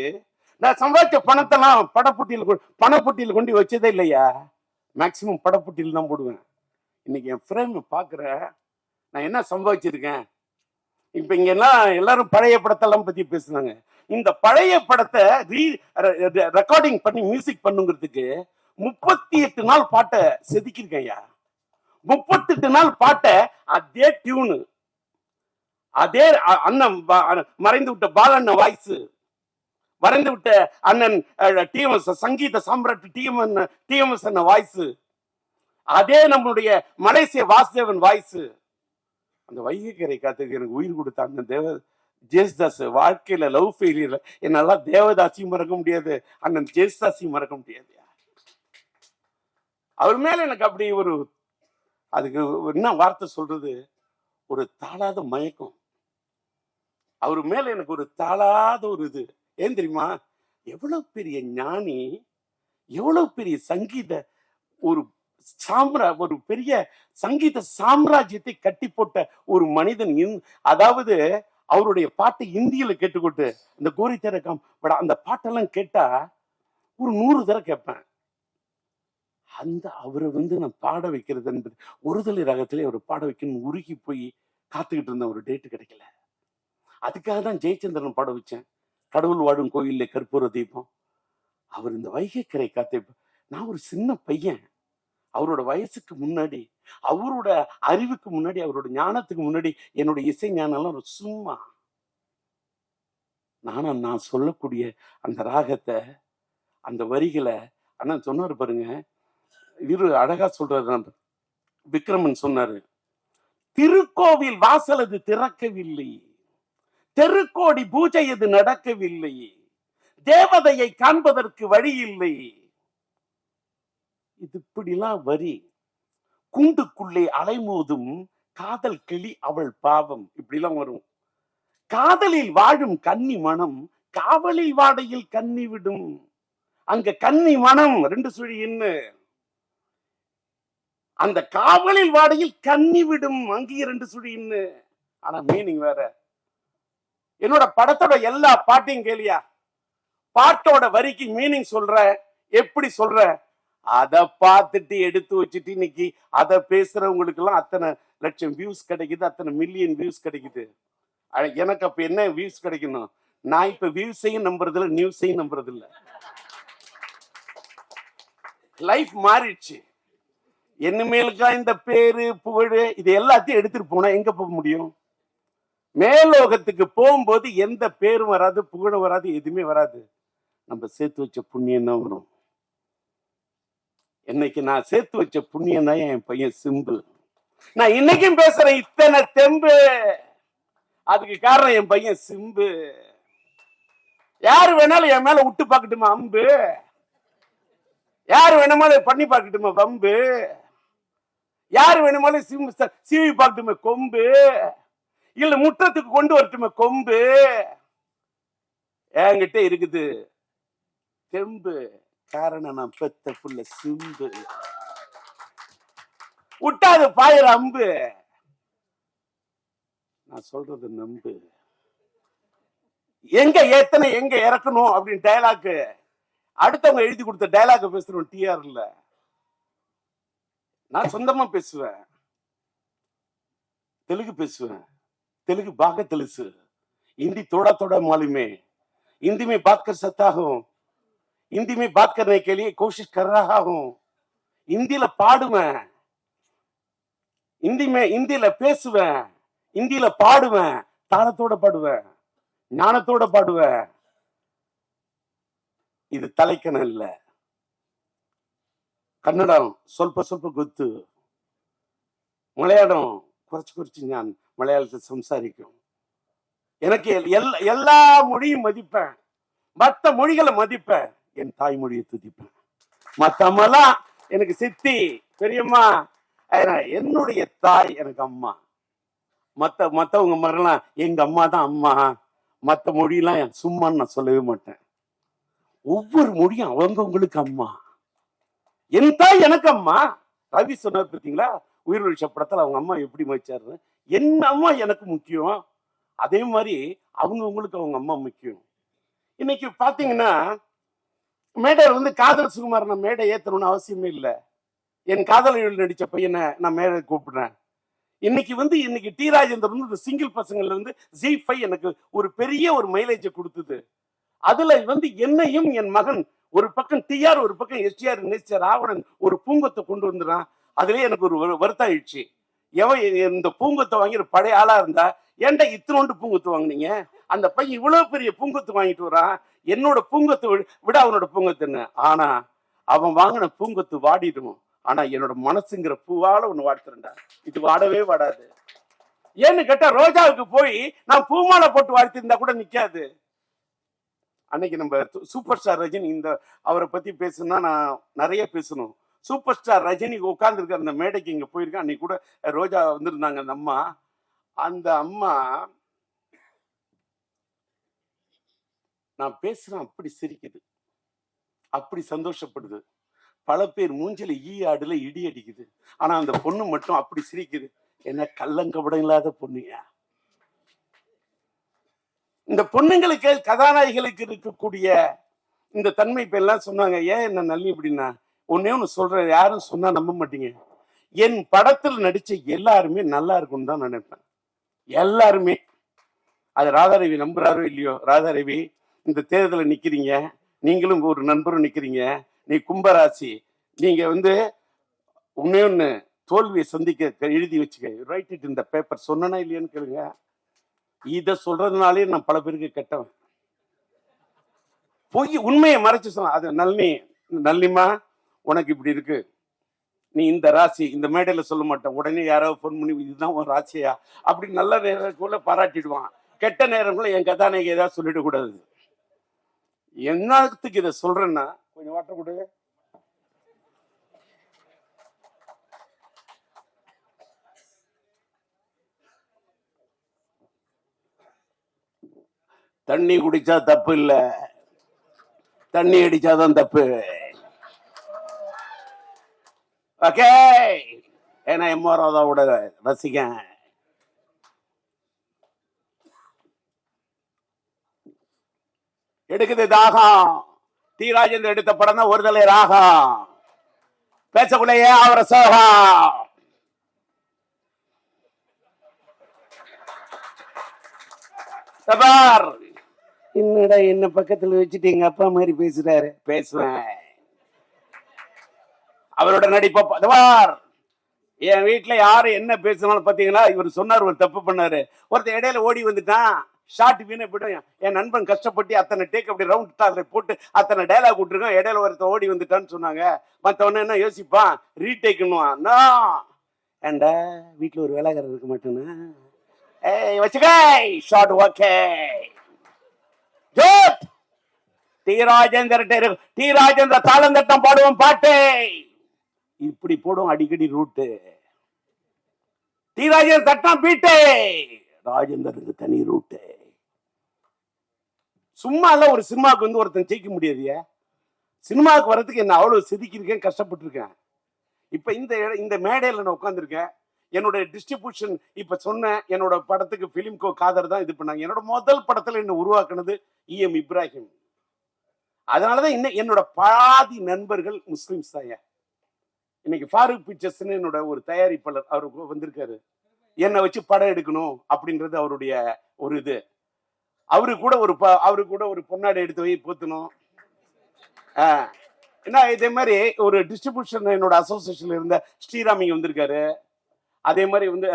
நான் சம்பாதிச்ச பணத்தெல்லாம் பணப்பொட்டியில் கொண்டு வச்சதே இல்லையா. மேக்சிமம் படப்பொட்டியில் தான் போடுவேன். இன்னைக்கு என் ஃப்ரெண்ட் பாக்குற நான் என்ன சம்பாதிச்சிருக்கேன். இப்ப இங்க எல்லாரும் பழைய படத்தெல்லாம் பத்தி பேசுனாங்க. இந்த பழைய படத்தை ரெக்கார்டிங் பண்ணி மியூசிக் பண்ணுங்கிறதுக்கு 38 நாள் பாட்டை செதுக்கிருக்கையா. 38 நாள் பாட்டை அதே டியூனு, அதே அண்ணன் மறைந்து விட்ட பாலண்ண வாய்ஸ், மறைந்து விட்ட அண்ணன் டிஎம்எஸ் சங்கீத சாம்ராட் டிஎம்எஸ் அண்ணன் வாய்ஸ், அதே நம்மளுடைய மலேசிய வாசுதேவன் வாய்ஸ். அந்த வைகைக்கரை காத்துக்கு எனக்கு உயிர் கொடுத்த அண்ணன் ஜேசுதாஸ் வாழ்க்கையில லவ் ஃபெயிலியர்ல என்னால தேவதாசியும் மறக்க முடியாது, அண்ணன் ஜேசுதாசியும் மறக்க முடியாது. அவர் மேல எனக்கு அப்படி அதுக்கு என்ன வார்த்தை சொல்றது, ஒரு தாளாத மயக்கம். அவர் மேல எனக்கு ஒரு தாளாத இது. ஏன் தெரியுமா, எவ்வளவு பெரிய ஞானி, எவ்வளவு பெரிய சங்கீத ஒரு பெரிய சங்கீத சாம்ராஜ்யத்தை கட்டி போட்ட ஒரு மனிதன். அதாவது அவருடைய பாட்டை இந்தியில கேட்டுக்கொண்டு இந்த கோரி திறக்கம் அந்த பாட்டெல்லாம் கேட்டா ஒரு 100 தடவை கேட்பேன். அவரை நான் பாட வைக்கிறது என்பது ஒருதலை ராகத்திலே அவர் பாட வைக்கணும் உருகி போய் காத்துக்கிட்டு இருந்த ஒரு டேட்டு கிடைக்கல. அதுக்காக தான் ஜெயச்சந்திரன் பாட வச்சேன். கடவுள் வாழும் கோயில்ல கற்பூர தீபம். அவர் இந்த வைகை கரை காத்த, நான் ஒரு சின்ன பையன், அவரோட வயசுக்கு முன்னாடி, அவரோட அறிவுக்கு முன்னாடி, அவரோட ஞானத்துக்கு முன்னாடி என்னோட இசை ஞானம் சும்மா. நான் சொல்லக்கூடிய அந்த ராகத்தை, அந்த வரிகளை அண்ணன் சொன்னாரு பாருங்க, இவரு அழகா சொல்றாரு. விக்ரமன் சொன்னாரு, திருக்கோவில் வாசல் அது திறக்கவில்லை, தெருக்கோடி பூஜை அது நடக்கவில்லை, தேவதையை காண்பதற்கு வழி இல்லை. இது இப்படிலாம் வரி. கூண்டுக்குள்ளே அலைமோதும் காதல் கிளி அவள் பாவம், இப்படிலாம் வரும். காதலில் வாழும் கன்னி மனம் காவலில் வாடையில் கன்னி விடும். அங்க கன்னி மனம் 2 சுழி இன்னு, அந்த காவலில் வாடையில் கன்னி விடும், அங்கேயே 2 சுழி இன்னு. ஆனா மீனிங் வேற. என்னோட படத்தோட எல்லா பாட்டையும் கேளியா, பாட்டோட வரிக்கு மீனிங் சொல்ற, எப்படி சொல்ற, அதை பார்த்துட்டு எடுத்து வச்சுட்டு இன்னைக்கு அதை பேசுறவங்களுக்கு எல்லாம் அத்தனை லட்சம் வியூஸ் கிடைக்குது, அத்தனை மில்லியன் வியூஸ் கிடைக்குது. எனக்கு அப்ப என்ன வியூஸ் கிடைக்கணும்? நான் இப்ப வியூஸையும் நம்புறது இல்லை, நியூஸையும் நம்புறது இல்லை. லைஃப் மாறிடுச்சு. என்னமேலுக்கா இந்த பேரு புகழ் இது எல்லாத்தையும் எடுத்துட்டு போனா எங்க போக முடியும்? மேலோகத்துக்கு போகும்போது எந்த பேரும் வராது, புகழும் வராது, எதுவுமே வராது. நம்ம சேர்த்து வச்ச புண்ணியம் தான் வரும். இன்னைக்கு நான் சேர்த்து வச்ச புண்ணியம் தான் என் பையன் சிம்பு. நான் இன்னைக்கும் பேசுறேன் இத்தனை தெம்பு, அதுக்கு காரணம் என் பையன் சிம்பு. யாரு வேணாலும் என் மேல விட்டு பார்க்கட்டுமா அம்பு, யாரு வேணுமாலும் பண்ணி பார்க்கட்டுமா வம்பு, யாரு வேணுமாலும் சீவி பார்க்கட்டுமா கொம்பு, இல்ல முற்றத்துக்கு கொண்டு வரட்டுமா கொம்பு. என்கிட்ட இருக்குது தெம்பு, காரணம் நான் பெத்த புள்ள சிம்பு. விட்டாது பாயிர அம்பு. நான் சொல்றது நம்பு. எங்க ஏத்தனை எங்க இறக்கணும் அப்படின்னு டயலாக் அடுத்தவங்க எழுதி கொடுத்த டயலாக் பேசுறோம். டிஆர் இல்ல, நான் சொந்தமா பேசுவேன். தெலுங்கு பேசுவேன், तेलुगु बागा तेलुसु, हिंदी थोड़ा थोड़ा मालूम है, हिंदी में बात कर सकता हूँ, हिंदी में बात करने के लिए कोशिश कर रहा हूँ, हिंदी पाடுவேன், हिंदी பேசுவேன், हिंदी பாடுவேன், தாளத்தோட பாடுவேன், ஞானத்தோட பாடுவேன். இது தலைக்கணம் இல்ல, கன்னடம் ಸ್ವಲ್ಪ ಸ್ವಲ್ಪ ಗೊತ್ತು, மலையாளம் കുറച്ച് കുറച്ച് ഞാൻ மலையாளத்தை சம்சாரிக்கும். எனக்கு எல்லா மொழியும் மதிப்பேன், மற்ற மொழிகளை மதிப்பேன், என் தாய்மொழியை துதிப்பேன். மத்தமெல்லாம் எனக்கு சித்தி பெரியம்மா, என்னுடைய தாய் எனக்கு அம்மா. மத்தவங்க மாதிரிலாம் எங்க அம்மா தான் அம்மா. மற்ற மொழியெல்லாம் சும்மான்னு நான் சொல்லவே மாட்டேன். ஒவ்வொரு மொழியும் அவங்கவுங்களுக்கு அம்மா. என் தாய் எனக்கு அம்மா. ரவி சொன்னார் பார்த்தீங்களா, உயிர் படத்துல அவங்க அம்மா எப்படி மதிச்சாரு. என் அம்மா எனக்கு முக்கியம், அதே மாதிரி அவங்கவுங்களுக்கு அவங்க அம்மா முக்கியம். இன்னைக்கு பாத்தீங்கன்னா மேடையில் காதல் சுகுமார் நான் மேடை ஏத்தணும்னு அவசியமே இல்லை. என் காதலில் நடிச்ச பையனை நான் மேடை கூப்பிடுறேன். இன்னைக்கு டி ராஜேந்தர் இந்த சிங்கிள் பசங்கள்ல Z5 எனக்கு ஒரு பெரிய ஒரு மைலேஜை கொடுத்தது. அதுல என்னையும் என் மகன் ஒரு பக்கம் டிஆர், ஒரு பக்கம் எஸ்டிஆர், நேச்சர் ராவணன் ஒரு பூங்கத்தை கொண்டு வந்துறான். அதுலயே எனக்கு ஒரு வருத்தம் ஆயிடுச்சு. எவன் இந்த பூங்கத்தை வாங்கி பழைய ஆளா இருந்தா, ஏன்டா இத்தனோண்டு பூங்கத்து வாங்கினீங்க, அந்த பையன் இவ்வளவு பெரிய பூங்கத்து வாங்கிட்டு வரான், என்னோட பூங்கத்தை விட அவனோட பூங்கத்துன்னு. ஆனா அவன் வாங்கின பூங்கத்து வாடிடும், ஆனா என்னோட மனசுங்கிற பூவால ஒண்ணு வாழ்த்துறேன்டா, இது வாடவே வாடாது. ஏன்னு கேட்டா ரோஜாவுக்கு போய் நான் பூமாலை போட்டு வாழ்த்திருந்தா கூட நிக்காது. அன்னைக்கு நம்ம சூப்பர் ஸ்டார் ரஜினி, இந்த அவரை பத்தி பேசணும்னா நான் நிறைய பேசணும். சூப்பர் ஸ்டார் ரஜினி உட்கார்ந்து இருக்க அந்த மேடைக்கு இங்க போயிருக்கேன். அன்னைக்கு கூட ரோஜா வந்திருந்தாங்க அந்த அம்மா. அந்த அம்மா நான் பேசுறேன் அப்படி சிரிக்குது, அப்படி சந்தோஷப்படுது. பல பேர் மூஞ்சில ஆடுல இடி அடிக்குது, ஆனா அந்த பொண்ணு மட்டும் அப்படி சிரிக்குது. என்ன கள்ளங்கபடம் இல்லாத பொண்ணுயா. இந்த பொண்ணுங்களுக்கு கதாநாயகிகளுக்கு இருக்கக்கூடிய இந்த தன்மை இப்ப எல்லாம் சொன்னாங்க. ஏன் என்ன நல்லி அப்படின்னா, ஒன்னே ஒண்ணு சொல்றேன், யாரும் சொன்னா நம்ப மாட்டீங்க. என் படத்தில் நடிச்ச எல்லாருமே நல்லா இருக்கும்னு தான் நினைப்பேன். எல்லாருமே அது ராதாரவி நம்புறாரோ இல்லையோ, ராதாரவி இந்த தேர்தலில் நிக்கிறீங்க, நீங்களும் ஒரு நண்பரும் நிக்கிறீங்க, நீ கும்பராசி, நீங்க வந்து ஒன்னு தோல்வியை சந்திக்க எழுதி வச்சுக்க, ரைட் இட் இந்த பேப்பர். சொன்னா இல்லையான்னு கேளுங்க. இத சொல்றதுனாலே நான் பல பேருக்கு கெட்டவன். பொய் உண்மையை மறைச்சு சொன்ன அது நல்லிமா உனக்கு இப்படி இருக்கு, நீ இந்த ராசி, இந்த மேடையில சொல்ல மாட்டேன், உடனே யாராவது போன் பண்ணி இதுதான் ஒரு ராசியா அப்படி நல்ல நேரக்குள்ள பாராட்டிடுவான். கெட்ட நேரங்களும் என் கதாநாயகி ஏதாவது சொல்லிட கூடாது. என்னத்துக்கு இதை சொல்றேன்னா, கொஞ்சம் வாட்டர் கொடு. தண்ணி குடிச்சா தப்பு இல்ல, தண்ணி அடிச்சாதான் தப்பு. ஓகே, ஏன்னா எம்ஆர்ஓட ரசிகன். எடுக்குது தாகம். டி ராஜேந்திரன் எடுத்த படம் தான் ஒருதலை ராகம். பேசக்குள்ளேயே அவரை சோகம். என்னடா என்ன பக்கத்துல வச்சுட்டு எங்க அப்பா மாதிரி பேசுறாரு. பேசுவேன். அவரோட நடிப்பார். என் வீட்டுல யாரு என்ன பேசினாலும் பாத்தீங்களா, இவர் சொன்னார் ஒரு தப்பு பண்ணாரு, ஒருத்தர் இடையில ஓடி வந்துட்டான், ஷார்ட் வீணை போயிடும். என் நண்பன் கஷ்டப்பட்டு அத்தனை டேக் அப்படி ரவுண்ட் டாக்ல போட்டு அத்தனை டைலாக் விட்டுருக்கோம், இடையில ஒருத்தர் ஓடி வந்துட்டான்னு சொன்னாங்க. மத்தவன என்ன யோசிப்பான், ரீடேக்குன்னுவான். ஏண்டா வீட்டுல ஒரு வேலைக்காரர் இருக்க மாட்டேன்னா, ஏய் வச்சுக்க ஷார்ட். ஓகே, டி ராஜேந்திர தாளந்தட்டம் பாடுவோம் பாட்டு இப்படி போடும் அடிக்கடி ரூட்டு. டி ராஜேந்திர தட்டம் பீட்டு, ராஜேந்திரனுக்கு தனி ரூட்டு. சும்மா இல்ல, ஒரு சினிமாவுக்கு வந்து ஒருத்தன் ஜெயிக்க முடியாது. சினிமாவுக்கு வர்றதுக்கு என்ன அவ்வளவு செதுக்கிருக்கேன், கஷ்டப்பட்டு இருக்கேன். இப்ப இந்த மேடையில நான் உட்காந்துருக்கேன். என்னோட டிஸ்ட்ரிபியூஷன் இப்ப சொன்ன என்னோட படத்துக்கு பிலிம்கோ காதர் தான் இது பண்ணாங்க. என்னோட முதல் படத்துல என்ன உருவாக்குனது EM இப்ராஹிம். அதனாலதான் என்னோட பாதி நண்பர்கள் முஸ்லிம்ஸ் தான். இன்னைக்கு ஃபாரூக் பிக்சர்ஸ் என்னோட ஒரு தயாரிப்பாளர், அவருக்கு வந்திருக்காரு, என்னை வச்சு படம் எடுக்கணும் அப்படின்றது அவருடைய ஒரு இது. அவரு கூட ஒரு பொன்னாடை எடுத்து போய் போத்தணும். என்ன இதே மாதிரி ஒரு டிஸ்ட்ரிபியூஷன் என்னோட அசோசியேஷன்ல இருந்த ஸ்ரீராம் இங்க வந்திருக்காரு. அதே மாதிரி வந்து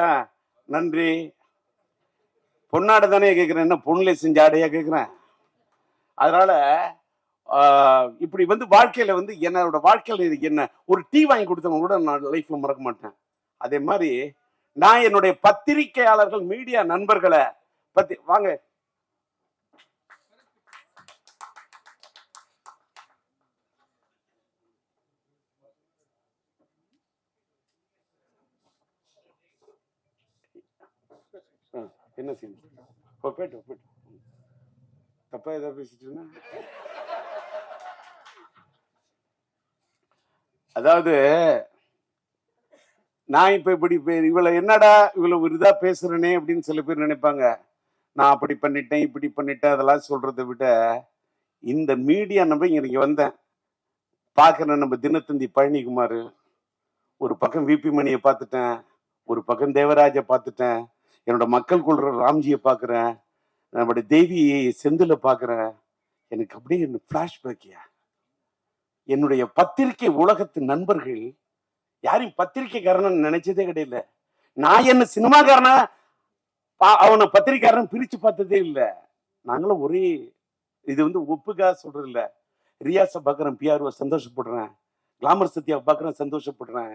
நன்றி. பொன்னாடை தானே கேட்கிறேன், என்ன பொண்ணுல செஞ்ச ஆடையா கேட்கிறேன். அதனால இப்படி வந்து வாழ்க்கையில வந்து என்னோட வாழ்க்கையில என்ன ஒரு டீ வாங்கி கொடுத்தவங்க கூட நான் லைஃப்ல மறக்க மாட்டேன். அதே மாதிரி நான் என்னுடைய பத்திரிகையாளர்கள் மீடியா நண்பர்களை பத்தி வாங்க என்ன செய்யணும், போயிட்டு தப்பா ஏதாவது பேசிட்டு இருந்தா. அதாவது நான் இப்ப இப்படி இவ்வளவு என்னடா இவ்வளவு இதா பேசுறேனே அப்படின்னு சில பேர் நினைப்பாங்க. நான் அப்படி பண்ணிட்டேன் இப்படி பண்ணிட்டேன் அதெல்லாம் சொல்றதை விட, இந்த மீடியா நம்ம இங்க வந்தேன் பாக்குறேன். நம்ம தினத்தந்தி பழனிக்குமார், ஒரு பக்கம் VP மணியை பார்த்துட்டேன், ஒரு பக்கம் தேவராஜ பார்த்துட்டேன், என்னோட மக்கள் கொள்ற ராம்ஜியை பாக்குறேன், நம்முடைய தேவி செந்தில பாக்குறேன். எனக்கு அப்படியே பிளாஷ்பேக்கியா. என்னுடைய பத்திரிகை உலகத்து நண்பர்கள் யாரையும் பத்திரிகைக்காரன் நினைச்சதே கிடையாது. நான் என்ன சினிமாக்காரன அவனை பத்திரிகைக்காரன் பிரிச்சு பார்த்ததே இல்லை. நாங்களும் ஒரே இது வந்து ஒப்புக்கா சொல்றது இல்ல. ரியாஸை பாக்குறேன், PRO சந்தோஷப்படுறேன், கிளாமர் சத்யாவை பாக்குறேன் சந்தோஷப்படுறேன்.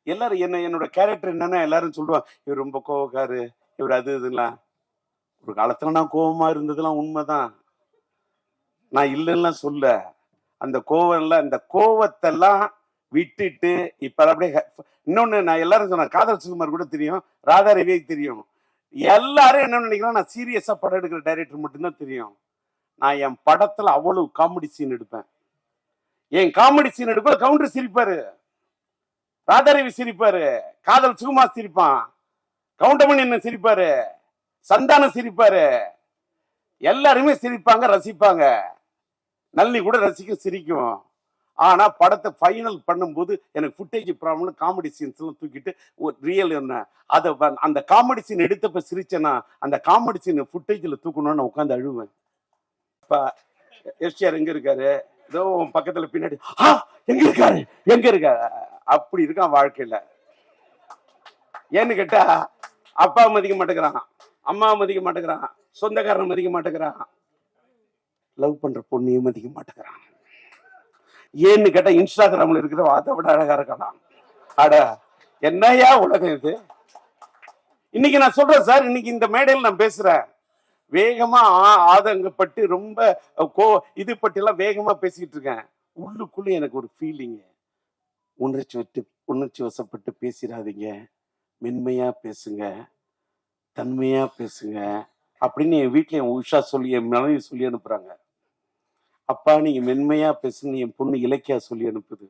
எல்லாரும் என்னோட கேரக்டர் என்னன்னா எல்லாரும் சொல்லுவாங்க, இவர் ரொம்ப கோவக்காரு, இவர் அது இதெல்லாம். ஒரு காலத்துல நான் கோபமா இருந்ததெல்லாம் உண்மைதான், நான் இல்லைன்னா சொல்ல. அந்த கோவம் எல்லாம், இந்த கோவத்தெல்லாம் விட்டுட்டு இப்ப அப்படியே இன்னொன்னு நான் எல்லாரும் சொன்ன காதல் சுகுமார் கூட தெரியும், ராதா ரவிக்கு தெரியும். எல்லாரும் என்ன நினைக்கிறோம், நான் சீரியஸா படம் எடுக்கிற டைரக்டர் மட்டும்தான் தெரியும். நான் என் படத்துல அவ்வளவு காமெடி சீன் எடுப்பேன். என் காமெடி சீன் எடுப்ப கவுண்டர் சிரிப்பாரு, ராதாரவி சிரிப்பாரு, காதல் சுகுமார் சிரிப்பான், கவுண்டமணி என்ன சிரிப்பாரு, சந்தானம் சிரிப்பாரு, எல்லாருமே சிரிப்பாங்க, ரசிப்பாங்க. நல்லி கூட ரசிக்கும், சிரிக்கும். ஆனா படத்தை ஃபைனல் பண்ணும்போது எனக்கு ஃபுட்டேஜ் ப்ராப்ளம், காமெடி சீன்ஸ் எல்லாம் தூக்கிட்டு ஒரு ரியல் என்ன அதை அந்த காமெடி சீன் எடுத்தப்ப சிரிச்சேன்னா அந்த காமெடி சீன் ஃபுட்டேஜில் தூக்கணும்னு நான் உட்காந்து அழுவேன். இப்ப எஸ்டிஆர் எங்க இருக்காரு, ஏதோ பக்கத்துல பின்னாடி எங்க இருக்காரு எங்க இருக்காரு அப்படி இருக்கான் வாழ்க்கையில. ஏன்னு கேட்டா அப்பா மதிக்க மாட்டேங்கிறான், அம்மா மதிக்க மாட்டேங்கிறான், சொந்தக்காரன் மதிக்க மாட்டேங்கிறான், லவ் பண்ற பொண்ணையும் மதிக்க மாட்டேங்கிறான். ஏன்னு கேட்டா இன்ஸ்டாகிராம்ல இருக்கிற அதை விட அழகா இருக்கலாம். அட என்னையா உலகம் இது. இன்னைக்கு நான் சொல்றேன் சார், இன்னைக்கு இந்த மேடையில் நான் பேசுறேன், வேகமா ஆதங்கப்பட்டு ரொம்ப இது பற்றி எல்லாம் வேகமா பேசிக்கிட்டு இருக்கேன். உள்ளுக்குள்ள எனக்கு ஒரு ஃபீலிங், உணர்ச்சி வசப்பட்டு பேசிடாதீங்க, மென்மையா பேசுங்க, தன்மையா பேசுங்க அப்படின்னு என் வீட்டுல என் உஷா சொல்லி, என் மனைவி சொல்லி அனுப்புறாங்க. அப்பா நீங்க மென்மையா பேசுன்னு என் பொண்ணு இலக்கியா சொல்லி அனுப்புது.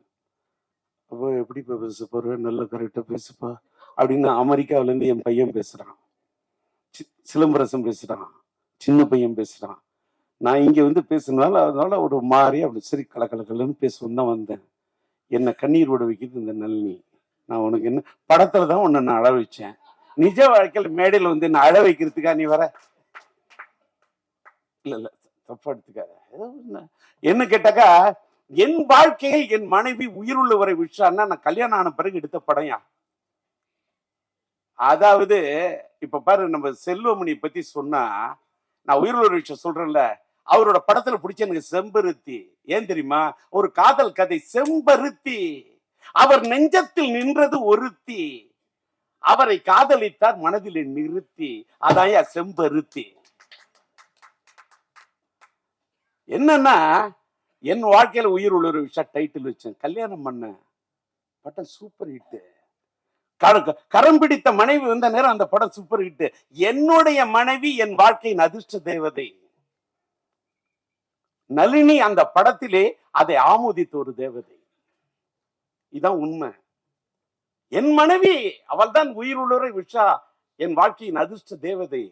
அப்போ எப்படிப்பா பேச போற, நல்ல கரெக்டா பேசுப்பா அப்படின்னு அமெரிக்காவில இருந்து என் பையன் பேசுறான், சிலம்பரசன் பேசுறான், சின்ன பையன் பேசுறான். நான் இங்க வந்து பேசுனால அதனால ஒரு மாதிரி அப்படி சரி கலக்கலன்னு பேசுவோம் தான் வந்தேன். என்னை கண்ணீர் விட வைக்குது இந்த நளினி. நான் உனக்கு என்ன படத்துலதான் உன்னை நான் அழ வச்சேன், நிஜ வாழ்க்கையில் மேடையில் வந்து என்ன அழ வைக்கிறதுக்கா நீ வர? இல்ல இல்ல தப்பா எடுத்துக்காத. என்ன கேட்டாக்கா என் வாழ்க்கையில் என் மனைவி உயிருள்ளவரை விஷான்னா நான் கல்யாணம் ஆன பிறகு எடுத்த படம். அதாவது இப்ப பாரு, நம்ம செல்வமணி பத்தி சொன்னா நான் உயிருள்ள விஷயம் சொல்றேன்ல, அவரோட படத்துல பிடிச்ச எனக்கு செம்பருத்தி. ஏன் தெரியுமா? ஒரு காதல் கதை செம்பருத்தி. அவர் நெஞ்சத்தில் நின்றது ஒருத்தி, அவரை காதலித்தார் மனதில் நிறுத்தி, அதான் செம்பருத்தி. என்னன்னா என் வாழ்க்கையில உயிர் உள்ள ஒரு விஷயம் டைட்டில் வச்சேன், கல்யாணம் பண்ண படம் சூப்பர் ஹிட். கரம் பிடித்த மனைவி வந்த நேரம் அந்த படம் சூப்பர் ஹிட். என்னுடைய மனைவி என் வாழ்க்கையின் அதிர்ஷ்ட தேவதை நளினி. அந்த படத்திலே அதை ஆமோதித்த ஒரு தேவதை. இதான் உண்மை. என் மனைவி அவள் தான் உயிர் உள்ளவரை விஷா, என் வாழ்க்கையின் அதிர்ஷ்ட தேவதை.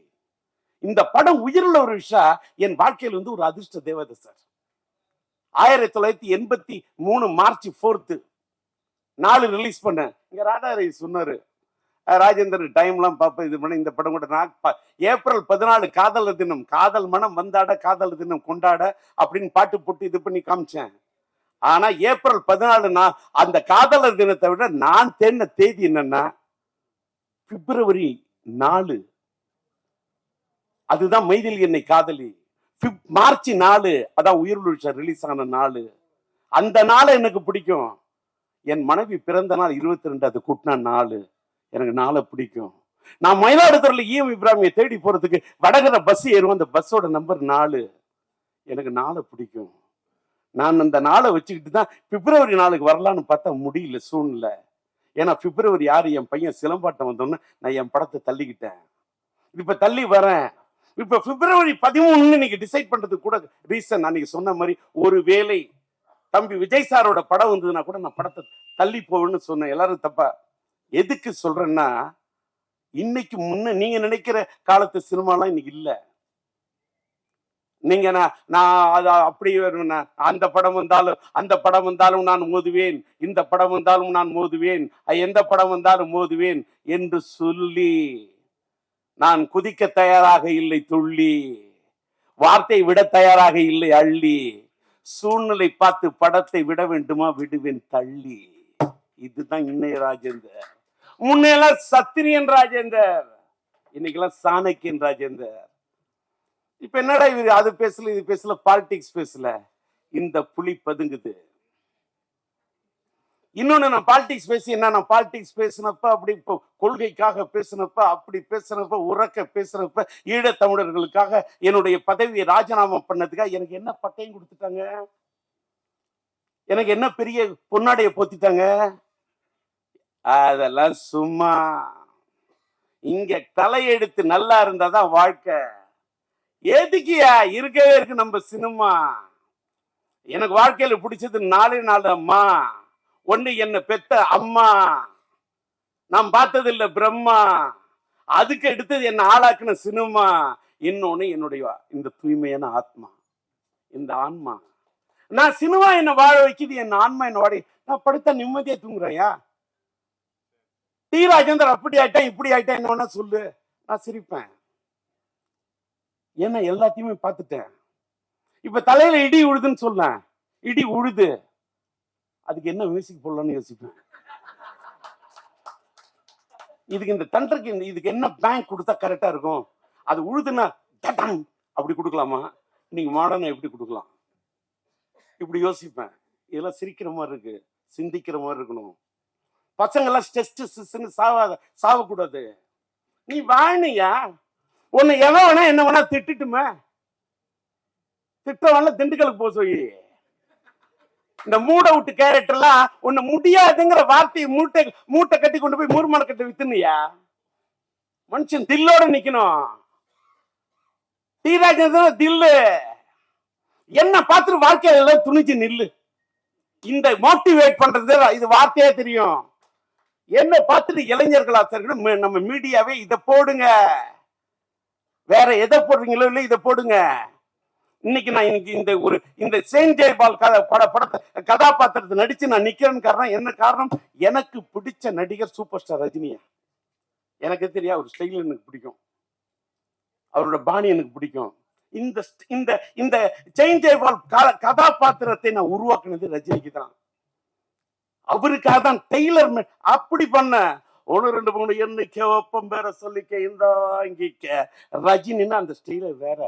இந்த படம் உயிருள்ள ஒரு விஷா என் வாழ்க்கையில் வந்து ஒரு அதிர்ஷ்ட தேவதை சார். 1983 மார்ச் 4 4 ரிலீஸ் பண்ண. இங்க ராதாரை சொன்னாரு, ராஜேந்தர் டைம் எல்லாம் பாப்ப இது பண்ண. இந்த படம் கூட நான் ஏப்ரல் 14 காதலர் தினம், காதல் மனம் வந்தாட காதலர் தினம் கொண்டாட அப்படின்னு பாட்டு போட்டு இது பண்ணி காமிச்சேன். ஆனா ஏப்ரல் 14 நான் அந்த காதலர் தினத்தை விட நான் தேடின தேதி என்னன்னா பிப்ரவரி 4. அதுதான் மைதில் என்னை காதலி. மார்ச் 4 அதான் உயிர் ரிலீஸ் ஆன நாள். அந்த நாளை எனக்கு பிடிக்கும். என் மனைவி பிறந்த நாள் 22, அது கூட்டின நாள். எனக்கு நாளை பிடிக்கும். நான் மயிலாடுதுறையில ஈஎம் இப்ராஹிமை தேடி போறதுக்கு வடகர பஸ் ஏறுவோம், அந்த பஸ்ஸோட நம்பர் 4. எனக்கு நாளை பிடிக்கும். நான் அந்த நாளை வச்சுக்கிட்டு தான் பிப்ரவரி 4க்கு வரலான்னு பார்த்தா முடியல சூழ்நிலை. ஏன்னா பிப்ரவரி 6 என் பையன் சிலம்பாட்டம் வந்தோன்னு நான் என் படத்தை தள்ளிக்கிட்டேன். இப்ப தள்ளி வரேன். இப்ப பிப்ரவரி 13 நீங்க டிசைட் பண்றது கூட ரீசன் அன்னைக்கு சொன்ன மாதிரி ஒரு வேளை தம்பி விஜய் சாரோட படம் வந்ததுன்னா கூட நான் படத்தை தள்ளி போவேன்னு சொன்னேன். எல்லாரும் தப்பா எதுக்கு சொல்றேன்னா, இன்னைக்கு முன்ன நீங்க நினைக்கிற காலத்து சினிமாலாம் இன்னைக்கு இல்ல. நீங்க நான் அப்படி அந்த படம் வந்தாலும் நான் மோதுவேன், இந்த படம் வந்தாலும் நான் மோதுவேன், எந்த படம் வந்தாலும் மோதுவேன் என்று சொல்லி நான் குதிக்க தயாராக இல்லை துள்ளி, வார்த்தை விட தயாராக இல்லை அள்ளி, சூழ்நிலை பார்த்து படத்தை விட வேண்டுமா விடுவேன் தள்ளி. இதுதான் இன்னைய ராஜேந்தர். முன்னையெல்லாம் சத்திரியன் ராஜேந்தர், இன்னைக்கெல்லாம் சாணக்கியன் ராஜேந்தர். இப்ப என்னடா இவரு அது பேசல இது பேசல, பாலிடிக்ஸ் பேசல, இந்த புலி பதுங்குது. இன்னொன்னு, நான் பாலிடிக்ஸ் பேசி என்ன, நான் பாலிடிக்ஸ் பேசினப்ப அப்படி கொள்கைக்காக பேசினப்ப அப்படி பேசினப்ப உறக்க பேசுறப்ப ஈழத்தமிழர்களுக்காக என்னுடைய பதவியை ராஜினாமா பண்ணதுக்காக எனக்கு என்ன பட்டையும் கொடுத்துட்டாங்க, எனக்கு என்ன பெரிய பொன்னாடைய போத்திட்டாங்க. அதெல்லாம் சும்மா. இங்க தலையெடுத்து நல்லா இருந்தாதான் வாழ்க்கை. எதுக்கியா இருக்கவே இருக்கு நம்ம சினிமா. எனக்கு வாழ்க்கையில பிடிச்சது 4 அம்மா. ஒண்ணு என்ன பெத்த அம்மா, நான் பார்த்தது இல்ல பிரம்மா, அதுக்கு எடுத்தது என்ன ஆளாக்குன சினிமா. இன்னொன்னு என்னுடைய இந்த தூய்மையான ஆத்மா, இந்த ஆன்மா. நான் சினிமா என்ன வாழ வைக்குது, என் ஆன்மா என்ன வாழ. நான் படுத்தா நிம்மதியா தூங்குறையா? டி ராஜேந்தர் அப்படி ஆயிட்டேன் இப்படி ஆயிட்டேன் என்ன வேணா சொல்லு, நான் சிரிப்பேன். ஏன்னா எல்லாத்தையுமே பார்த்துட்டேன். இப்ப தலையில இடி உழுதுன்னு சொல்ல, இடி உழுது, அதுக்கு என்ன மியூசிக் போடலாம்னு யோசிப்பேன். இதுக்கு இந்த தண்டருக்கு இதுக்கு என்ன பேங்க் கொடுத்தா கரெக்டா இருக்கும்? அது உழுதுன்னா அப்படி கொடுக்கலாமா, நீங்க மாடர்னா எப்படி கொடுக்கலாம், இப்படி யோசிப்பேன். இதெல்லாம் சிரிக்கிற மாதிரி இருக்கு, சிந்திக்கிற மாதிரி இருக்கணும். பசங்க எல்லாம் ஸ்ட்ரெஸ் சாவக்கூடாது. நீ வாணியா, உன்னை எவன் வேணா என்ன வேணா திட்டுட்டுமே, திட்டவன்ல திண்டுக்கலுக்கு போக சொல்லி. இந்த மூட விட்டு கேரக்டர்லாம் ஒண்ணு முடியாதுங்கிற வார்த்தையை மூட்டை கட்டி கொண்டு போய் மூர்மான கட்ட வித்துனியா? மனுஷன் தில்லோட நிக்கணும். டி ராஜேந்திரன் தில்லு. என்ன பார்த்துட்டு வாழ்க்கையில துணிச்சு நில்லு. இந்த மோட்டிவேட் பண்றது இது வார்த்தையா தெரியும். என்ன பார்த்துட்டு இளைஞர்களா நம்ம மீடியாவே இதை போடுங்க, வேற எதை போடுறீங்களோ இல்லை இதை போடுங்க. இன்னைக்கு நான் இந்த செயின்ட் ஜெயபால் படத்தை கதாபாத்திரத்தை நடிச்சு நான் நிக்கிறேன்னு காரணம் என்ன காரணம்? எனக்கு பிடிச்ச நடிகர் சூப்பர் ஸ்டார் ரஜினியா. எனக்கு தெரியாது, ஒரு ஸ்டைல் எனக்கு பிடிக்கும், அவரோட பாணி எனக்கு பிடிக்கும். இந்த இந்த இந்த செயின்ட் ஜெயபால் கதாபாத்திரத்தை நான் உருவாக்குனது ரஜினிக்கு தான். அவருக்காக தான் டெய்லர் அப்படி பண்ண. 1 2 3 எண்ணிக்க ஒப்பம் பேர சொல்லிக்க இந்த இங்கிக்க. ரஜினின்னா அந்த ஸ்டைல வேற.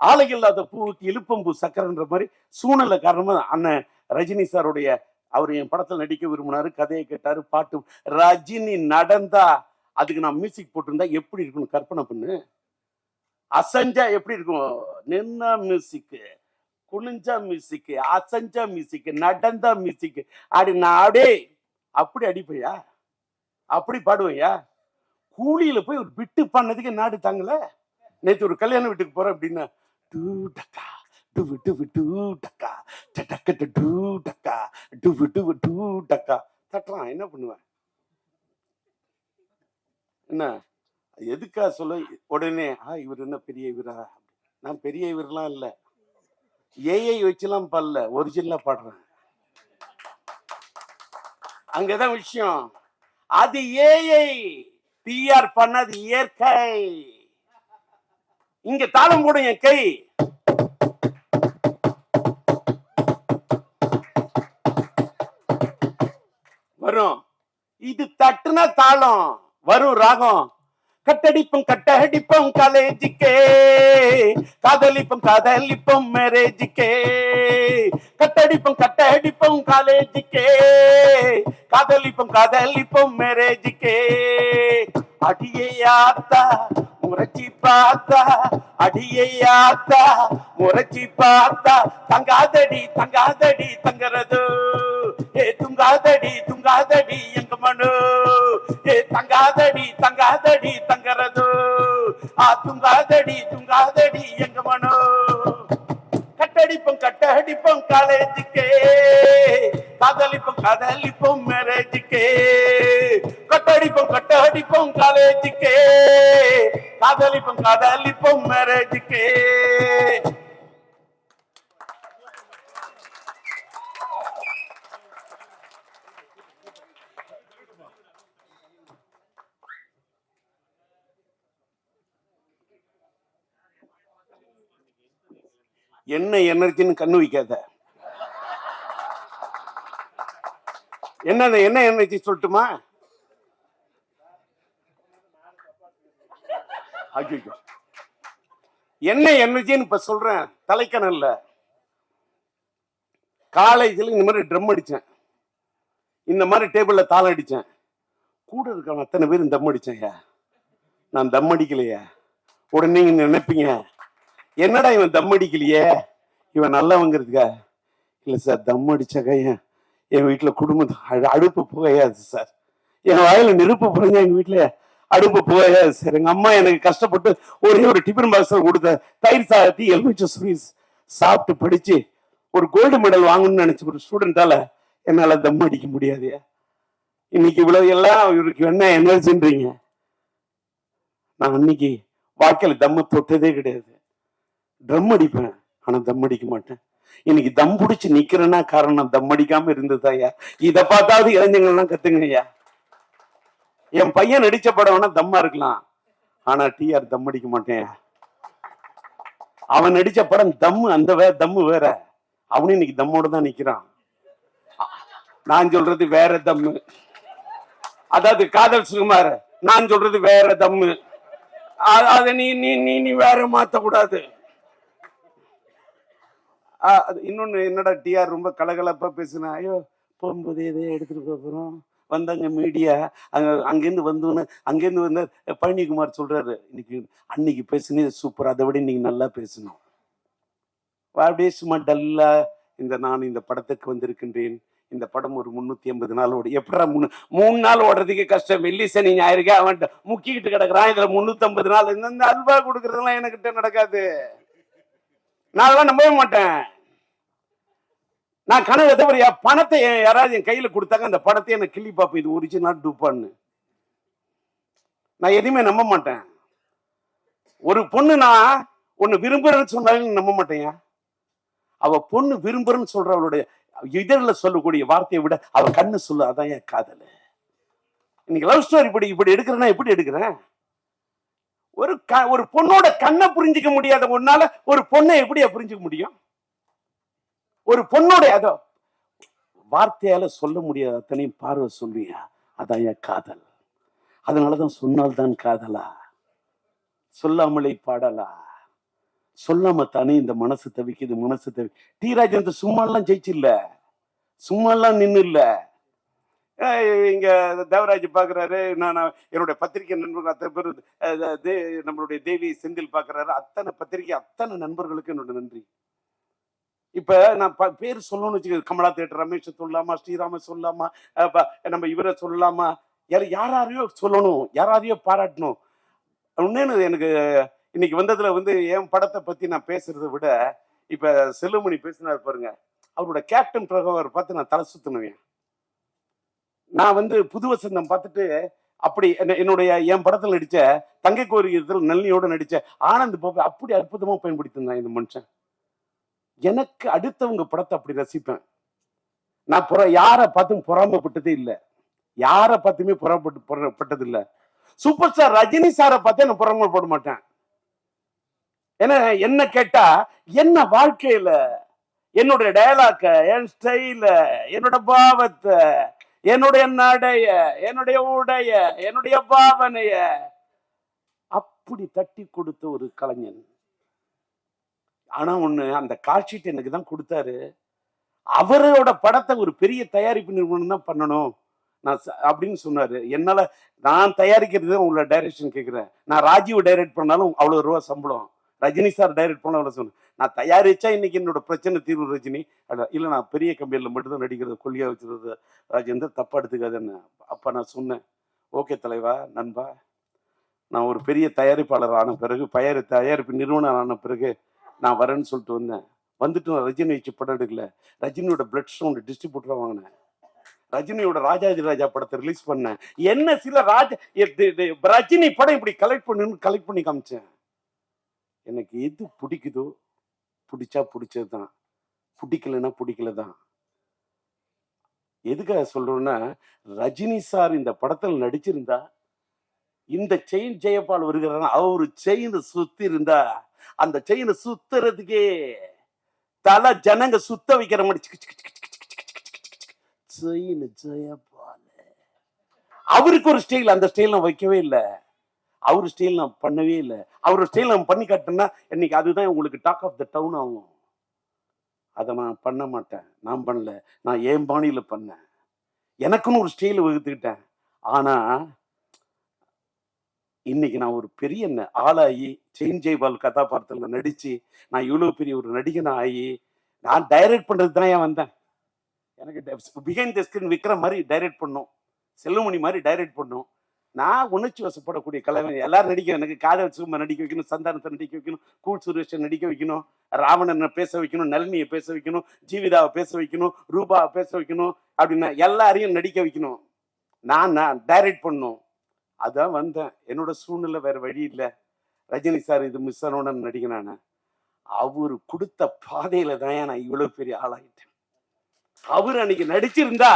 ஆலை இல்லாத பூவுக்கு இழுப்பம்பூ சக்கரன்ற மாதிரி சூழ்நிலை காரணமா அண்ணன் ரஜினி சாருடைய அவர் என் படத்தில் நடிக்க விரும்பினாரு, கதையை கேட்டாரு, பாட்டு. ரஜினி நடந்தா அதுக்கு நான் மியூசிக் போட்டிருந்தா எப்படி இருக்கணும் கற்பனை பண்ணு. அசஞ்சா எப்படி இருக்கும்? நின்னா மியூசிக், குளிஞ்சா மியூசிக், அசஞ்சா மியூசிக், நடந்தா மியூசிக். அடி நாடே அப்படி அடிப்பையா, அப்படி பாடுவையா? கூலியில போய் ஒரு பிட்டு பண்ணதுக்கு நாடு தாங்கல. நேற்று ஒரு கல்யாண வீட்டுக்கு போறேன் அப்படின்னா தட்டுறான். என்ன பண்ணுவேன்? என்ன எதுக்கா சொல்ல உடனே இவர் என்ன பெரிய இவரா? நான் பெரிய இவரெல்லாம் இல்ல, ஏஐ வச்சுலாம் பாடல, ஒரிஜினலா பாடுறேன். அங்கதான் விஷயம். அது ஏஐ, பிஆர் பண்ணது இயற்கை. இங்க தாளம் போடும் என் கை. வரும், இது தட்டுனா தாளம் வரும், ராகம். கட்டடிப்போம் கட்டடிப்போம் காலேஜிக்கே, காதலிப்போம் காதலிப்போம் மேரேஜிக்கே. கட்டடிப்போம் கட்டடிப்போம் காலேஜிக்கே, காதலிப்போம் காதலிப்போம் மேரேஜிக்கே. அடியாத்தா முறைச்சி பார்த்தா, அடியாத்தா முறைச்சி பார்த்தா, தங்காதடி தங்காதடி தங்கறது, ஏ துங்காதடி துங்காதடி எங்க மனு, ஏ தங்காதடி தங்காதடி தங்கறது, துங்காதடி துங்காதடி எங்க மனு. கட்டடிப்போம் கட்டடிப்போம் காலேஜுக்கே, காதலிப்போம் காதலிப்போம் மேரேஜுக்கே. கட்டடிப்போம் கட்டடிப்போம் காலேஜுக்கே, காதலிப்போம் காதலிப்போம் மேரேஜுக்கே. என்ன எனர்ஜின்னு கண்ணு வைக்காத. என்ன எனர்ஜி சொல்லட்டுமா? என்ன எனர்ஜின்னு இப்ப சொல்றேன். தலைக்கணல்ல காலேஜில் இந்த மாதிரி ட்ரம் அடிச்சேன், இந்த மாதிரி டேபிள்ல தாளம் அடிச்சேன். கூட இருக்க அத்தனை பேரும் தம் அடிச்சேன். நான் தம் அடிக்கலையா? உடனே நீங்க நினைப்பீங்க, என்னடா இவன் தம் அடிக்கலையே, இவன் நல்லவங்கிறதுக்கா? இல்ல சார், தம் அடிச்சாக்க என் வீட்டுல குடும்பம் அடுப்பு புகையாது சார். என் வாயில நெருப்பு புரிஞ்ச எங்க வீட்டுல அடுப்பு புகையாது சார். எங்க அம்மா எனக்கு கஷ்டப்பட்டு ஒரே ஒரு டிஃபன் பாக்ஸ் கொடுத்த தயிர் சாதத்தி எலுமிச்சை ஸ்வீட்ஸ் சாப்பிட்டு படிச்சு ஒரு கோல்டு மெடல் வாங்கணும்னு நினைச்ச ஒரு ஸ்டூடெண்டால என்னால தம் அடிக்க முடியாது. இன்னைக்கு இவ்வளவு எல்லாம் இவருக்கு என்ன எனர்ஜின்றீங்க. நான் அன்னைக்கு வாழ்க்கையில தம்ம தொட்டதே கிடையாது. ட்ரம் அடிப்பேன், ஆனா தம் அடிக்க மாட்டேன். இன்னைக்கு தம் பிடிச்சு நிக்கிறேன்னா காரணம் தம் அடிக்காம இருந்ததாயா. இதை பார்த்தாவது இளைஞர்கள்லாம் கத்துங்க ஐயா. என் பையன் நடிச்ச படம் வேணா தம்மா இருக்கலாம், ஆனா டிஆர் தம் அடிக்க மாட்டேன். அவன் நடிச்ச படம் தம்மு, அந்த தம்மு வேற. அவனும் இன்னைக்கு தம்மோட தான் நிக்கிறான். நான் சொல்றது வேற தம்மு, அதாவது காதல் சுகுமார். நான் சொல்றது வேற தம்மு, அத நீ நீ நீ நீ வேற மாத்த கூடாது. இன்னொன்னு என்னடா டிஆர் ரொம்ப கலகலப்பா பேசுனா, ஐயோ போகும்போது எதே எடுத்துட்டு போறோம் வந்தாங்க மீடியா, அங்கேருந்து வந்தோன்னு அங்கேருந்து வந்த பழனிக்குமார் சொல்றாரு, இன்னைக்கு அன்னைக்கு பேசுனது சூப்பர், அதை விட இன்னைக்கு நல்லா பேசணும். அப்படியே சும்மா டல்லா நான் இந்த படத்துக்கு வந்திருக்கின்றேன். இந்த படம் ஒரு 350 நாள் ஓடி. எப்படா 3 நாள் ஓடுறதுக்கு கஷ்டம், வெள்ளி சனி ஞாயிறுக்கே அவன் முக்கிக்கிட்டு கிடக்குறான். இதுல 350 நாள் இந்த அல்வா கொடுக்கறதுலாம் எனக்கிட்ட நடக்காது. நான் அதெல்லாம் நம்பவே மாட்டேன். நான் கனவு தவிர பணத்தை யாராவது என் கையில கொடுத்தாங்க, அந்த படத்தை எனக்கு கிள்ளி பார்ப்பேன், இது ஒரிஜினல் டூப்பான்னு. நான் எதுவுமே நம்ப மாட்டேன். ஒரு பொண்ணு நான் ஒன்னு விரும்புறேன்னு சொன்னாலும் நம்ப மாட்டேன். அவ பொண்ணு விரும்புறேன்னு சொல்ற அவளுடைய இதழில் சொல்லக்கூடிய வார்த்தையை விட அவ கண்ணு சொல்லு, அதான் என் காதல். இன்னைக்கு லவ் ஸ்டோரி இப்படி எடுக்கிறேன்னா எப்படி எடுக்கிறேன்? ஒரு பொண்ணோட கண்ணை புரிஞ்சுக்க முடியாத ஒன்னால ஒரு பொண்ணை எப்படியா புரிஞ்சுக்க முடியும்? ஒரு பொண்ணோட அதோ வார்த்தையால சொல்ல முடியாத அத்தனையும் பார்வை சொல்வியா, அதான் என் காதல். அதனாலதான் சொன்னால்தான் காதலா, சொல்லாமலே பாடலா, சொல்லாம தானே இந்த மனசு தவிக்குது, மனசு தவி. டி ராஜேந்திர சும்மா எல்லாம் ஜெயிச்சு இல்ல, சும்மா எல்லாம் நின்று இல்ல. இங்க தேவராஜ் பாக்குறாரு, நான் என்னுடைய பத்திரிகை நண்பர்கள் அத்தனை பேர், நம்மளுடைய தேவி செந்தில் பாக்குறாரு, அத்தனை பத்திரிகை அத்தனை நண்பர்களுக்கு என்னோட நன்றி. இப்ப நான் பேர் சொல்லணும்னு வச்சுக்க, கமலா தியேட்டர் ரமேஷ் சொல்லலாமா, ஸ்ரீராம சொல்லலாமா, நம்ம இவரை சொல்லலாமா, யாரையோ சொல்லணும், யாரையோ பாராட்டணும். ஒன்னு எனக்கு இன்னைக்கு வந்ததுல என் படத்தை பத்தி நான் பேசுறதை விட இப்ப செல்லுமணி பேசினாரு பாருங்க, அவரோட கேப்டன் பிரகவர் பார்த்து நான் தலை சுத்தினுவேன். நான் புது வசந்தம் பார்த்துட்டு அப்படி என்னுடைய என் படத்துல நடிச்ச தங்கை கோரிக்கையில் நல்லியோட நடிச்ச ஆனந்த் பாபு அப்படி அற்புதமா பயன்படுத்தினான் இந்த மனுஷன். எனக்கு அடுத்தவங்க படத்தை அப்படி ரசிப்பேன். நான் யாரை பார்த்தும் பொறாமப்பட்டதே இல்லை, யாரை பார்த்துமே பொறாமப்பட்டது இல்லை. சூப்பர் ஸ்டார் ரஜினி சாரை பார்த்தே நான் பொறாமப்பட மாட்டேன். ஏன்னா என்ன கேட்டா, என்ன வாழ்க்கையில என்னுடைய டயலாக்க, என் ஸ்டைல, என்னோட பாவத்தை, என்னுடைய நடைய, என்னுடைய உடைய, என்னுடைய பாவனைய அப்படி தட்டி கொடுத்த ஒரு கலைஞன். ஆனா ஒண்ணு, அந்த காட்சிட்டு எனக்கு தான் கொடுத்தாரு. அவரோட படத்தை ஒரு பெரிய தயாரிப்பு நிறுவனம் தான் பண்ணணும் நான் அப்படின்னு சொன்னாரு. என்னால நான் தயாரிக்கிறது உங்களோட டைரக்ஷன் கேட்கிறேன். நான் ராஜீவ் டைரக்ட் பண்ணாலும் அவ்வளவு ரூபா சம்பளம், ரஜினி சார் டைரக்ட் பண்ண அவ்வளவு சொன்னேன். நான் தயாரிச்சா இன்னைக்கு என்னோட பிரச்சனை தீர்வு ரஜினி. இல்ல நான் பெரிய கம்பெனில மட்டும்தான் நடிக்கிறது, கொள்கையா வச்சிருக்கிறது ராஜேந்தர், தப்பா எடுத்துக்காதுன்னு. அப்ப நான் சொன்னேன், ஓகே தலைவா, நண்பா, நான் ஒரு பெரிய தயாரிப்பாளர் ஆன பிறகு, தயாரிப்பு நிறுவனம் ஆன பிறகு நான் வரேன்னு சொல்லிட்டு வந்தேன். வந்துட்டு நான் ரஜினி வச்சு படம் எடுக்கல, ரஜினியோட பிளட் ஸ்டோன் டிஸ்ட்ரிபியூட்டரா வாங்கினேன், ரஜினியோட ராஜாதி ராஜா படத்தை ரிலீஸ் பண்ணேன். என்ன சில ரஜினி படம் இப்படி கலெக்ட் பண்ணி காமிச்சேன். எனக்கு எது பிடிக்குதோ, பிடிச்சா பிடிச்சதுதான், பிடிக்கலன்னா பிடிக்கலதான். எதுக்காக சொல்றோம்னா, ரஜினி சார் இந்த படத்தில் நடிச்சிருந்தா, இந்த செயின் ஜெயபால் வருகிறார், அவரு செயின் சுத்தி இருந்தா, அந்த செயினை சுத்துறதுக்கே தலை ஜனங்க சுத்த வைக்கிற மாதிரி செயின் ஜெயபால். அவருக்கு ஒரு ஸ்டைல், அந்த ஸ்டைல் நான் வைக்கவே இல்லை, அவரு ஸ்டைல் நான் பண்ணவே இல்லை. அவரோட ஸ்டைல் நான் பண்ணி காட்டினா இன்னைக்கு அதுதான் உங்களுக்கு டாக் ஆஃப் த டவுன் ஆகும். அதை நான் பண்ண மாட்டேன், நான் பண்ணல, நான் என் பாணியில பண்ணேன், எனக்குன்னு ஒரு ஸ்டைல் வகுத்துக்கிட்டேன். ஆனா இன்னைக்கு நான் ஒரு பெரிய ஆளாகி செயின் ஜெய்பால் கதாபாத்திரத்துல நடிச்சு நான் இவ்வளவு பெரிய ஒரு நடிகன் ஆகி நான் டைரக்ட் பண்றது தான் ஏன் வந்தேன். எனக்கு பிஹைண்ட் த ஸ்கிரீன் விக்கிற மாதிரி டைரக்ட் பண்ணும், செல்லுமணி மாதிரி டைரக்ட் பண்ணும். நான் உணர்ச்சி வசப்படக்கூடிய கலைஞர், எல்லாரும் நடிக்க, எனக்கு காதல் சுகுமார் நடிக்க வைக்கணும், சந்தானத்தை நடிக்க வைக்கணும், கூல் சுரேஷை நடிக்க வைக்கணும், ராவணனை பேச வைக்கணும், நளினியை பேச வைக்கணும், ஜீவிதாவை பேச வைக்கணும், ரூபாவை பேச வைக்கணும், அப்படின்னா எல்லாரையும் நடிக்க வைக்கணும், நான் டைரக்ட் பண்ணும். அதான் வந்தேன். என்னோட சூழ்நிலை வேற வழி இல்லை. ரஜினி சார் இது மிஸ் ஆனோன்னு நடிகனான. அவரு கொடுத்த பாதையில தான் நான் இவ்வளவு பெரிய ஆளாயிட்டேன். அவரு அன்னைக்கு நடிச்சிருந்தா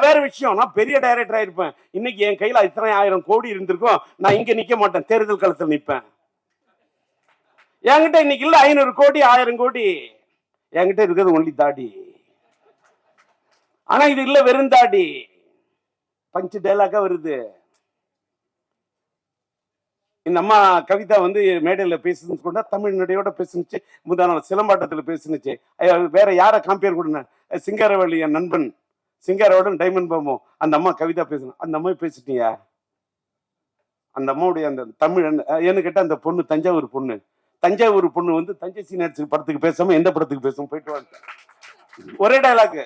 வேற விஷயம், நான் பெரிய டைரக்டர் ஆயிருப்பேன். இன்னைக்கு என் கையில இத்தனை 1000 கோடி இருந்திருக்கும், நான் இங்க நிக்க மாட்டேன், தேர்தல் களத்தில் நிப்பேன். என்கிட்ட இன்னைக்கு இல்ல 500 கோடி 1000 கோடி, என்கிட்ட இருக்கிறது ஒன்லி தாடி. ஆனா இது இல்ல, வெறும் தாடி. பஞ்சு டைலாக்கா வருது. இந்த அம்மா கவிதா வந்து மேடையில பேசுன்னு சொன்னா, தமிழ் நடையோட பேசுனுச்சு. முந்தான சிலம்பாட்டத்துல பேசுனுச்சு. வேற யார கம்பேர் கொடுன, சிங்காரவேலி என் நண்பன் சிங்காரவேலன் டைமண்ட் பாமோ, அந்த அம்மா கவிதா பேசணும். அந்த அம்மா பேசிட்டியா? அந்த அம்மாவுடைய அந்த தமிழ் என்ன கேட்டா, அந்த பொண்ணு தஞ்சாவூர் பொண்ணு வந்து தஞ்சை சீனியர்ஸ் படத்துக்கு பேசாம எந்த படத்துக்கு பேசாம போயிட்டு வாங்க. ஒரே டைலாக்.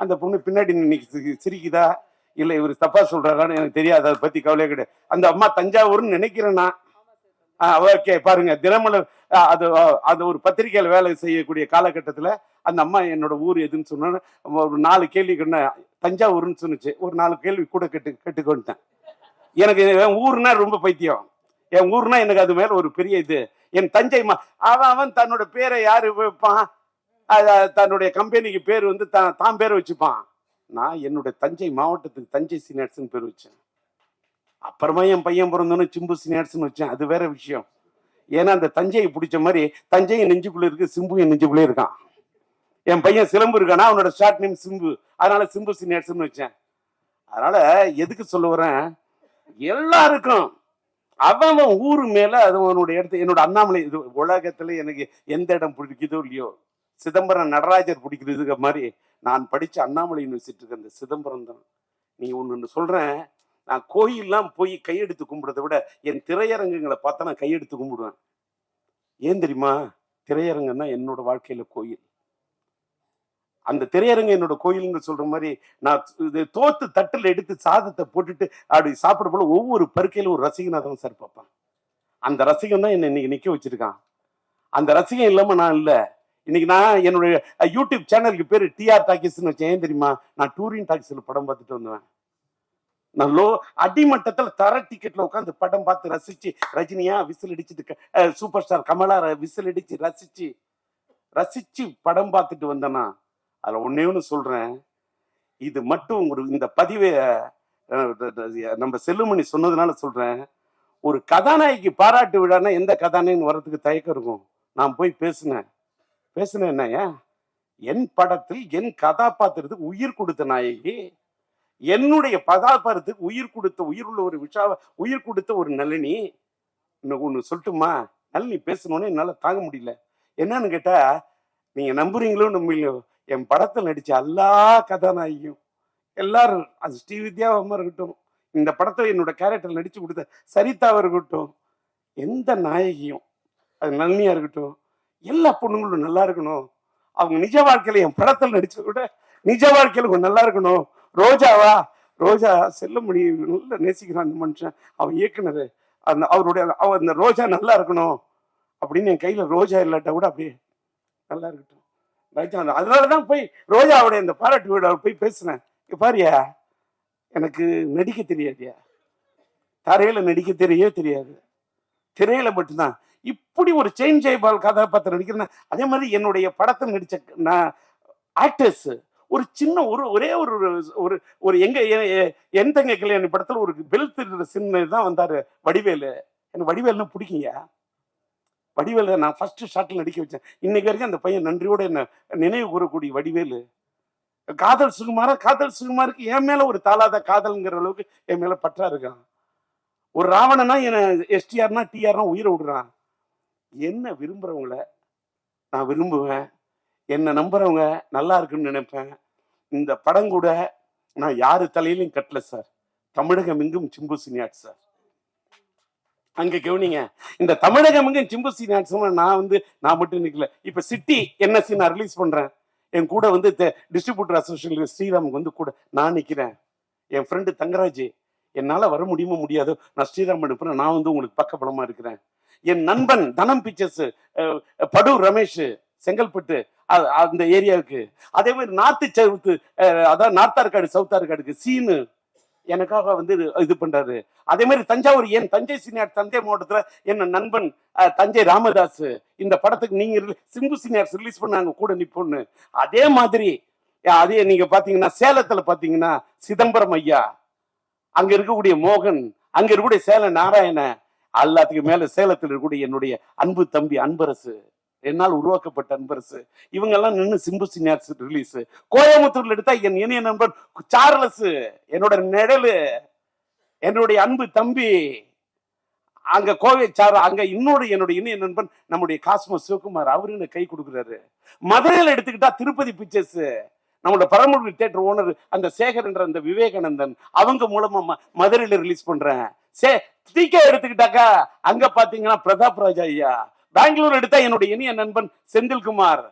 அந்த பொண்ணு பின்னாடி இன்னைக்கு சிரிக்குதா இல்ல இவர் தப்பா சொல்றாரான்னு எனக்கு தெரியாது, அதை பத்தி கவலையே கிடையாது. அந்த அம்மா தஞ்சாவூர்னு நினைக்கிறேன்னா ஓகே பாருங்க, தினமலர் அது ஒரு பத்திரிகையில வேலை செய்யக்கூடிய காலகட்டத்துல அந்த அம்மா என்னோட ஊர் எதுன்னு சொன்ன ஒரு 4 கேள்வி தஞ்சாவூர்னு சொன்னுச்சு. ஒரு 4 கேள்வி கூட கேட்டுக்கொண்டேன். எனக்கு என் ஊர்னா ரொம்ப பைத்தியம். என் ஊர்னா எனக்கு அது மேல ஒரு பெரிய இது. என் தஞ்சை அவன் தன்னோட பேரை யாரு வைப்பான், தன்னுடைய கம்பெனிக்கு பேர் வந்து தான் பேரை வச்சுப்பான். நான் என்னுடைய தஞ்சை மாவட்டத்துக்கு தஞ்சை சீனியர்ஸ்னு பேர் வச்சேன். அப்புறமா என் பையன் பிறந்தோன்னு சிம்பு சீனியர்ஸ்னு வச்சேன். அது வேற விஷயம். ஏன்னா அந்த தஞ்சையை பிடிச்ச மாதிரி தஞ்சையும் நெஞ்சுக்குள்ள இருக்கு, சிம்புயும் நெஞ்சுக்குள்ளே இருக்கான். என் பையன் சிலம்பு இருக்கானா, அவனோட ஷார்ட் நேம் சிம்பு, அதனால சிம்பு சீனியர்ஸ்னு வச்சேன். அதனால எதுக்கு சொல்ல வரேன், எல்லாருக்கும் அவன் ஊரு மேல அது அவனுடைய இடத்து. என்னோட அண்ணாமலை இது உலகத்துல எனக்கு எந்த இடம் பிடிக்குதோ இல்லையோ, சிதம்பரம் நடராஜர் பிடிக்கிறதுக்கு மாதிரி நான் படிச்ச அண்ணாமலை யூனிவர்சிட்டிக்கு அந்த சிதம்பரம் தான். நீ ஒண்ணு சொல்றேன், நான் கோயில்லாம் போய் கையெடுத்து கும்பிடுறதை விட என் திரையரங்குகளை பார்த்தா நான் கையெடுத்து கும்பிடுவேன். ஏன் தெரியுமா? திரையரங்கன்னா என்னோட வாழ்க்கையில கோயில். அந்த திரையரங்கு என்னோட கோயில்னு சொல்ற மாதிரி நான் தோத்து தட்டுல எடுத்து சாதத்தை போட்டுட்டு அப்படி சாப்பிட போல ஒவ்வொரு பருக்கையில ஒரு ரசிகனா தான் சார் பார்ப்பேன். அந்த ரசிகன் தான் என்ன இன்னைக்கு நிக்க வச்சிருக்கான். அந்த ரசிகன் இல்லாம நான் இல்ல. இன்னைக்கு நான் என்னுடைய யூடியூப் சேனலுக்கு பேரு டிஆர் டாக்கிஸ்ன்னு வச்சேன். ஏன் தெரியுமா? நான் டூரிங் டாக்கிஸ்ல படம் பார்த்துட்டு வந்தேன். நான் அடிமட்டத்துல தர டிக்கெட்ல உட்காந்து படம் பார்த்து ரசிச்சு, ரஜினியா விசில் அடிச்சுட்டு, சூப்பர் ஸ்டார் கமலா விசில் அடிச்சு ரசிச்சு படம் பார்த்துட்டு வந்தேன்னா, அதுல ஒன்னே சொல்றேன். இது மட்டும் இந்த பதிவை நம்ம செல்லுமணி சொன்னதுனால சொல்றேன். ஒரு கதாநாயகி பாராட்டு விழான்னா எந்த கதாநாயகன் வர்றதுக்கு தயக்கம் இருக்கும். நான் போய் பேசினேன் என்னையா, என் படத்தில் என் கதாபாத்திரத்துக்கு உயிர் கொடுத்த நாயகி, என்னுடைய கதாபாத்திரத்துக்கு உயிர் உள்ள ஒரு உயிர் கொடுத்த ஒரு நளினி. ஒண்ணு சொல்லட்டுமா? நளினி பேசணும்னு என்னால தாங்க முடியல. என்னன்னு கேட்டா, நீங்க நம்புறீங்களோ நம்பலையோ, என் படத்தில் நடிச்ச எல்லா கதாநாயகியும் எல்லாரும், அது ஸ்ரீவித்யாவா இருக்கட்டும், இந்த படத்தை என்னோட கேரக்டர் நடிச்சு கொடுத்த சரிதாவா இருக்கட்டும், எந்த நாயகியும், அது நளினியா இருக்கட்டும், எல்லா பொண்ணுங்களும் நல்லா இருக்கணும். அவங்க நிஜ வாழ்க்கையில என் படத்தில் நடிச்ச கூட நிஜ வாழ்க்கையில கொஞ்சம் நல்லா இருக்கணும். ரோஜா செல்லுமணி நல்ல நேசிக்கிறான் அந்த மனுஷன், அவன் இயக்குனரு, அந்த ரோஜா நல்லா இருக்கணும் அப்படின்னு என் கையில ரோஜா இல்லாட்டா கூட அப்படியே நல்லா இருக்கட்டும். அதனாலதான் போய் ரோஜாவுடைய இந்த பாராட்டு விழாவை போய் பேசுனேன். பாரியா, எனக்கு நடிக்க தெரியாதியா, தரையில நடிக்க தெரியாது, திரையில மட்டும்தான். இப்படி ஒரு சேஞ்ச் ஜெய்பால் கதாபாத்திரம் நடிக்கிறேன். அதே மாதிரி என்னுடைய படத்தை நடிச்ச ஆக்டர்ஸ் ஒரு சின்ன ஒரே ஒரு எங்க என் தங்க கல்யாணி படத்துல ஒரு பெல்ட் சின்ன தான் வந்தாரு வடிவேலு. எனக்கு வடிவேலுன்னு பிடிக்குங்க. வடிவேலு நான் ஃபர்ஸ்ட் ஷாட்ல நடிக்க வச்சேன். இன்னைக்கு வரைக்கும் அந்த பையன் நன்றியோட என்ன நினைவு கூறக்கூடிய வடிவேலு. காதல் சுகுமாருக்கு என் மேல ஒரு தாளாத காதல்ங்கிற அளவுக்கு என் மேல பற்றா இருக்கான். ஒரு ராவணனா என்ன எஸ்டிஆர்னா டிஆர்னா உயிரை விடுறான். என்ன விரும்புறவங்கள நான் விரும்புவேன், என்ன நம்புறவங்க நல்லா இருக்குன்னு நினைப்பேன். இந்த படம் கூட நான் யாரு தலையிலையும் கட்டல சார், தமிழகம் எங்கும் சிம்பு சீனியர்ஸ் சார். அங்க கவனிங்க, இந்த தமிழகம் எங்கும் சிம்பு சீனியர்ஸ் நான் மட்டும் நிக்கல. இப்ப சிட்டி என்எஸ்சி நான் ரிலீஸ் பண்றேன், என் கூட டிஸ்ட்ரிபியூட்டர் அசோசியேஷன் ஸ்ரீராமுக்கு கூட நான் நிக்கிறேன். என் ஃப்ரெண்டு தங்கராஜ், என்னால வர முடியுமோ முடியாதோ, நான் ஸ்ரீராம் அனுப்புறேன், நான் உங்களுக்கு பக்க பலமா இருக்கிறேன். என் நண்பன் தனம் பிக்சர்ஸ் படு ரமேஷ் செங்கல்பட்டு அந்த ஏரியாவுக்கு, அதே மாதிரி நார்த் சவுத்து, அதாவது நார்த் ஆர்காடு சவுத் ஆர்காடுக்கு சீனு, எனக்காக வந்து இது பண்றாரு. அதே மாதிரி தஞ்சாவூர், ஏன் தஞ்சை சீனியார், தஞ்சை மாவட்டத்துல என்ன நண்பன் தஞ்சை ராமதாஸ் இந்த படத்துக்கு நீங்க சிம்பு சீனியார்ஸ் ரிலீஸ் பண்ணாங்க கூட நிப்பொன்னு. அதே மாதிரி அதே நீங்க பாத்தீங்கன்னா சேலத்துல பாத்தீங்கன்னா சிதம்பரம் ஐயா, அங்க இருக்கக்கூடிய மோகன், அங்க இருக்கக்கூடிய சேல நாராயண, எல்லாத்துக்கும் மேல சேலத்தில் இருக்கக்கூடிய என்னுடைய அன்பு தம்பி அன்பரசு, என்னால் உருவாக்கப்பட்ட அன்பரசு, இவங்க எல்லாம் நின்று சிம்பு சீனியார்ஸ் ரிலீஸ். கோயம்புத்தூர்ல எடுத்தா என் இணைய நண்பன் சார்லஸ், என்னோட நிழலு, என்னுடைய அன்பு தம்பி, அங்க கோவை சார், அங்க என்னுடைய இணைய நண்பன் நம்முடைய காஸ்மோஸ் சிவகுமார், அவரு எனக்கு கை கொடுக்குறாரு. மதுரையில எடுத்துக்கிட்டா திருப்பதி பிக்சர்ஸ், நம்மளோட பரமக்குடி தியேட்டர் ஓனர் அந்த சேகர் என்ற அந்த விவேகானந்தன், அவங்க மூலமா மதுரையில ரிலீஸ் பண்றேன். எடுத்துக்கிட்டாக்கா அங்க பாத்தீங்கன்னா பிரதாப் ராஜா ஐயா. பெங்களூர் எடுத்தா என்னுடைய இணைய நண்பன் செந்தில்குமார்.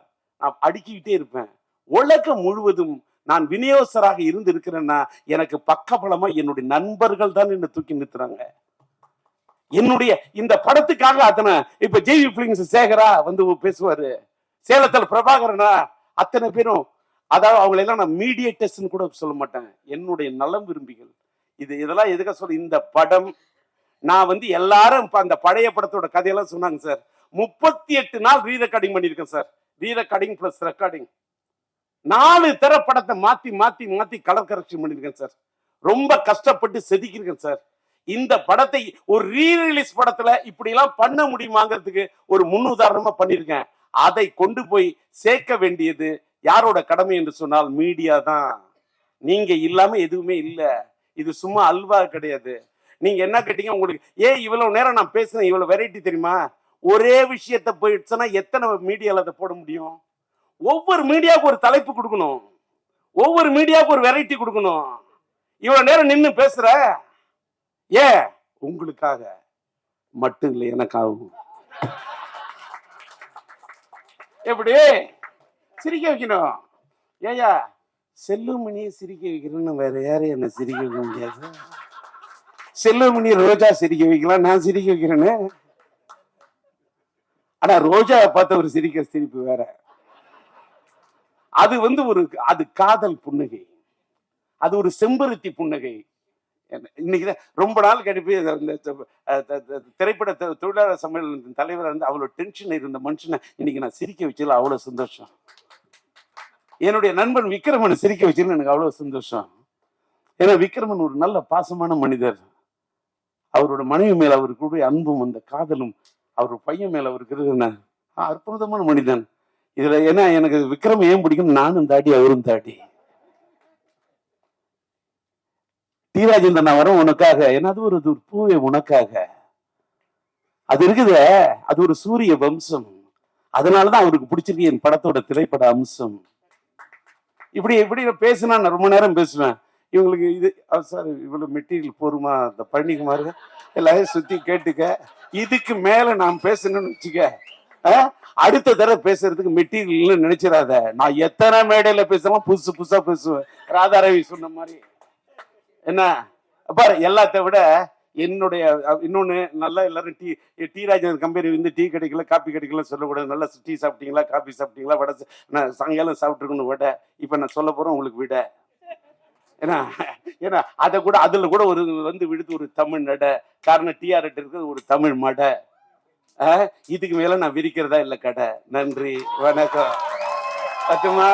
நான் அடுக்கிக்கிட்டே இருப்பேன். உலகம் முழுவதும் நான் விநியோகஸ்தராக இருந்து இருக்கிறேன்னா எனக்கு பக்கபலமா என்னுடைய நண்பர்கள் தான் என்ன தூக்கி நிறுத்துறாங்க. என்னுடைய இந்த படத்துக்காக அத்தனை, இப்ப ஜேவி பிலிம்ஸ் சேகரா வந்து பேசுவாரு, சேலத்தில் பிரபாகரனா, அத்தனை பேரும், அதாவது அவங்களெல்லாம் நான் மீடியேட்டர்ஸ் கூட சொல்ல மாட்டேன், என்னுடைய நலம் விரும்பிகள். இதெல்லாம் எதுக்காக சொல்ல, இந்த படம் நான் வந்து எல்லாரும் அந்த பழைய படத்தோட கதையெல்லாம் சொன்னாங்க சார். 38 நாள் ரீ ரெக்கார்டிங் பண்ணிருக்கேன் சார். ரீ ரெக்கார்டிங் பிளஸ் ரெக்கார்டிங் 4 தர படத்தை மாத்தி மாத்தி மாத்தி கலர் கரெக்ஷன் பண்ணிருக்கேன் சார். ரொம்ப கஷ்டப்பட்டு செதுக்கிருக்கேன் சார். இந்த படத்தை ஒரு ரீ ரிலீஸ் படத்துல இப்படி எல்லாம் பண்ண முடியுமாங்கிறதுக்கு ஒரு முன் உதாரணமா பண்ணிருக்கேன். அதை கொண்டு போய் சேர்க்க வேண்டியது யாரோட கடமை என்று சொன்னால் மீடியா தான். நீங்க இல்லாம எதுவுமே இல்ல. இது சும்மா அல்வா கிடையாது. நீங்க என்ன கேட்டீங்க, உங்களுக்கு ஏன் இவ்வளவு நேரம் நான் பேசுறேன், இவ்வளவு வெரைட்டி தெரியுமா? ஒரே விஷயத்த போயிடுச்சுன்னா எத்தனை மீடியால அதை போட முடியும்? ஒவ்வொரு மீடியாவுக்கு ஒரு தலைப்பு கொடுக்கணும், ஒவ்வொரு மீடியாவுக்கு ஒரு வெரைட்டி கொடுக்கணும். இவ்வளவு நேரம் நின்று பேசுற ஏன் உங்களுக்காக மட்டும் இல்லை, எனக்காகும். எப்படி சிரிக்க வைக்கணும்? ஏயா செல்லுமணியை சிரிக்க வைக்கணும்னு வேற யாரும் என்ன சிரிக்க வைக்க முடியாது. செல்லுமணி ரோஜா சிரிக்க வைக்கலாம், நான் சிரிக்க வைக்கிறேன்னு. ஆனா ரோஜா பார்த்த ஒரு சிரிப்பு வேற. அது வந்து அது காதல் புன்னகை, அது ஒரு செம்பருத்தி புன்னகை. இன்னைக்கு ரொம்ப நாள் கழிப்பு திரைப்பட தொழிலாளர் சம்மேளனத்தின் தலைவராக இருந்து அவ்வளவு டென்ஷன் இருந்த மனுஷனை இன்னைக்கு நான் சிரிக்க வச்சதுல அவ்வளவு சந்தோஷம். என்னுடைய நண்பன் விக்ரமன் சிரிக்க வச்சதுல எனக்கு அவ்வளவு சந்தோஷம். ஏன்னா விக்ரமன் ஒரு நல்ல பாசமான மனிதர். அவரோட மனைவி மேல அவருக்கு அன்பும் அந்த காதலும், அவர் பையன் மேல அவருக்கு அற்புதமான மனிதன். இதுல ஏன்னா எனக்கு விக்ரம் ஏன் பிடிக்கும், நானும் தாடி அவரும் தாடி. டி ராஜேந்திரன் நான் வரும் உனக்காக, ஏன்னா அது ஒரு பூவே உனக்காக. அது இருக்குது, அது ஒரு சூரிய வம்சம். அதனாலதான் அவருக்கு பிடிச்சிருக்கு என் படத்தோட திரைப்பட அம்சம். இப்படி இப்படி பேசினா நான் ரொம்ப நேரம் பேசுவேன். இவங்களுக்கு இது சார் இவ்வளவு மெட்டீரியல் போருமா, இந்த பழனிக்குமார் எல்லாரையும் சுத்தி கேட்டுக்க. இதுக்கு மேல நான் பேசணும்னு வச்சுக்க, அடுத்த தடவை பேசுறதுக்கு மெட்டீரியல் நினைச்சிடாத. நான் எத்தனை மேடையில பேசலாம், புதுசு புதுசா பேசுவேன். ராதாரவி சொன்ன மாதிரி என்ன பாரு. எல்லாத்த விட என்னுடைய இன்னொன்னு, நல்லா எல்லாரும் டி ராஜேந்திரன் கம்பெனி வந்து டீ கிடைக்கல காப்பி கிடைக்கல சொல்லக்கூடாது. நல்லா டீ சாப்பிட்டீங்களா, காப்பி சாப்பிட்டீங்களா, வடை நான் சாயங்காலம் சாப்பிட்டுருக்கணும் விட. இப்ப நான் சொல்ல போறேன் உங்களுக்கு விட. ஏன்னா அதை கூட அதுல கூட ஒரு வந்து விடுத்து ஒரு தமிழ் நட. காரணம் டிஆர்எட் இருக்கிறது ஒரு தமிழ் மடை. இதுக்கு மேல நான் விரிக்கிறதா இல்ல கடை. நன்றி, வணக்கம். பத்துமா.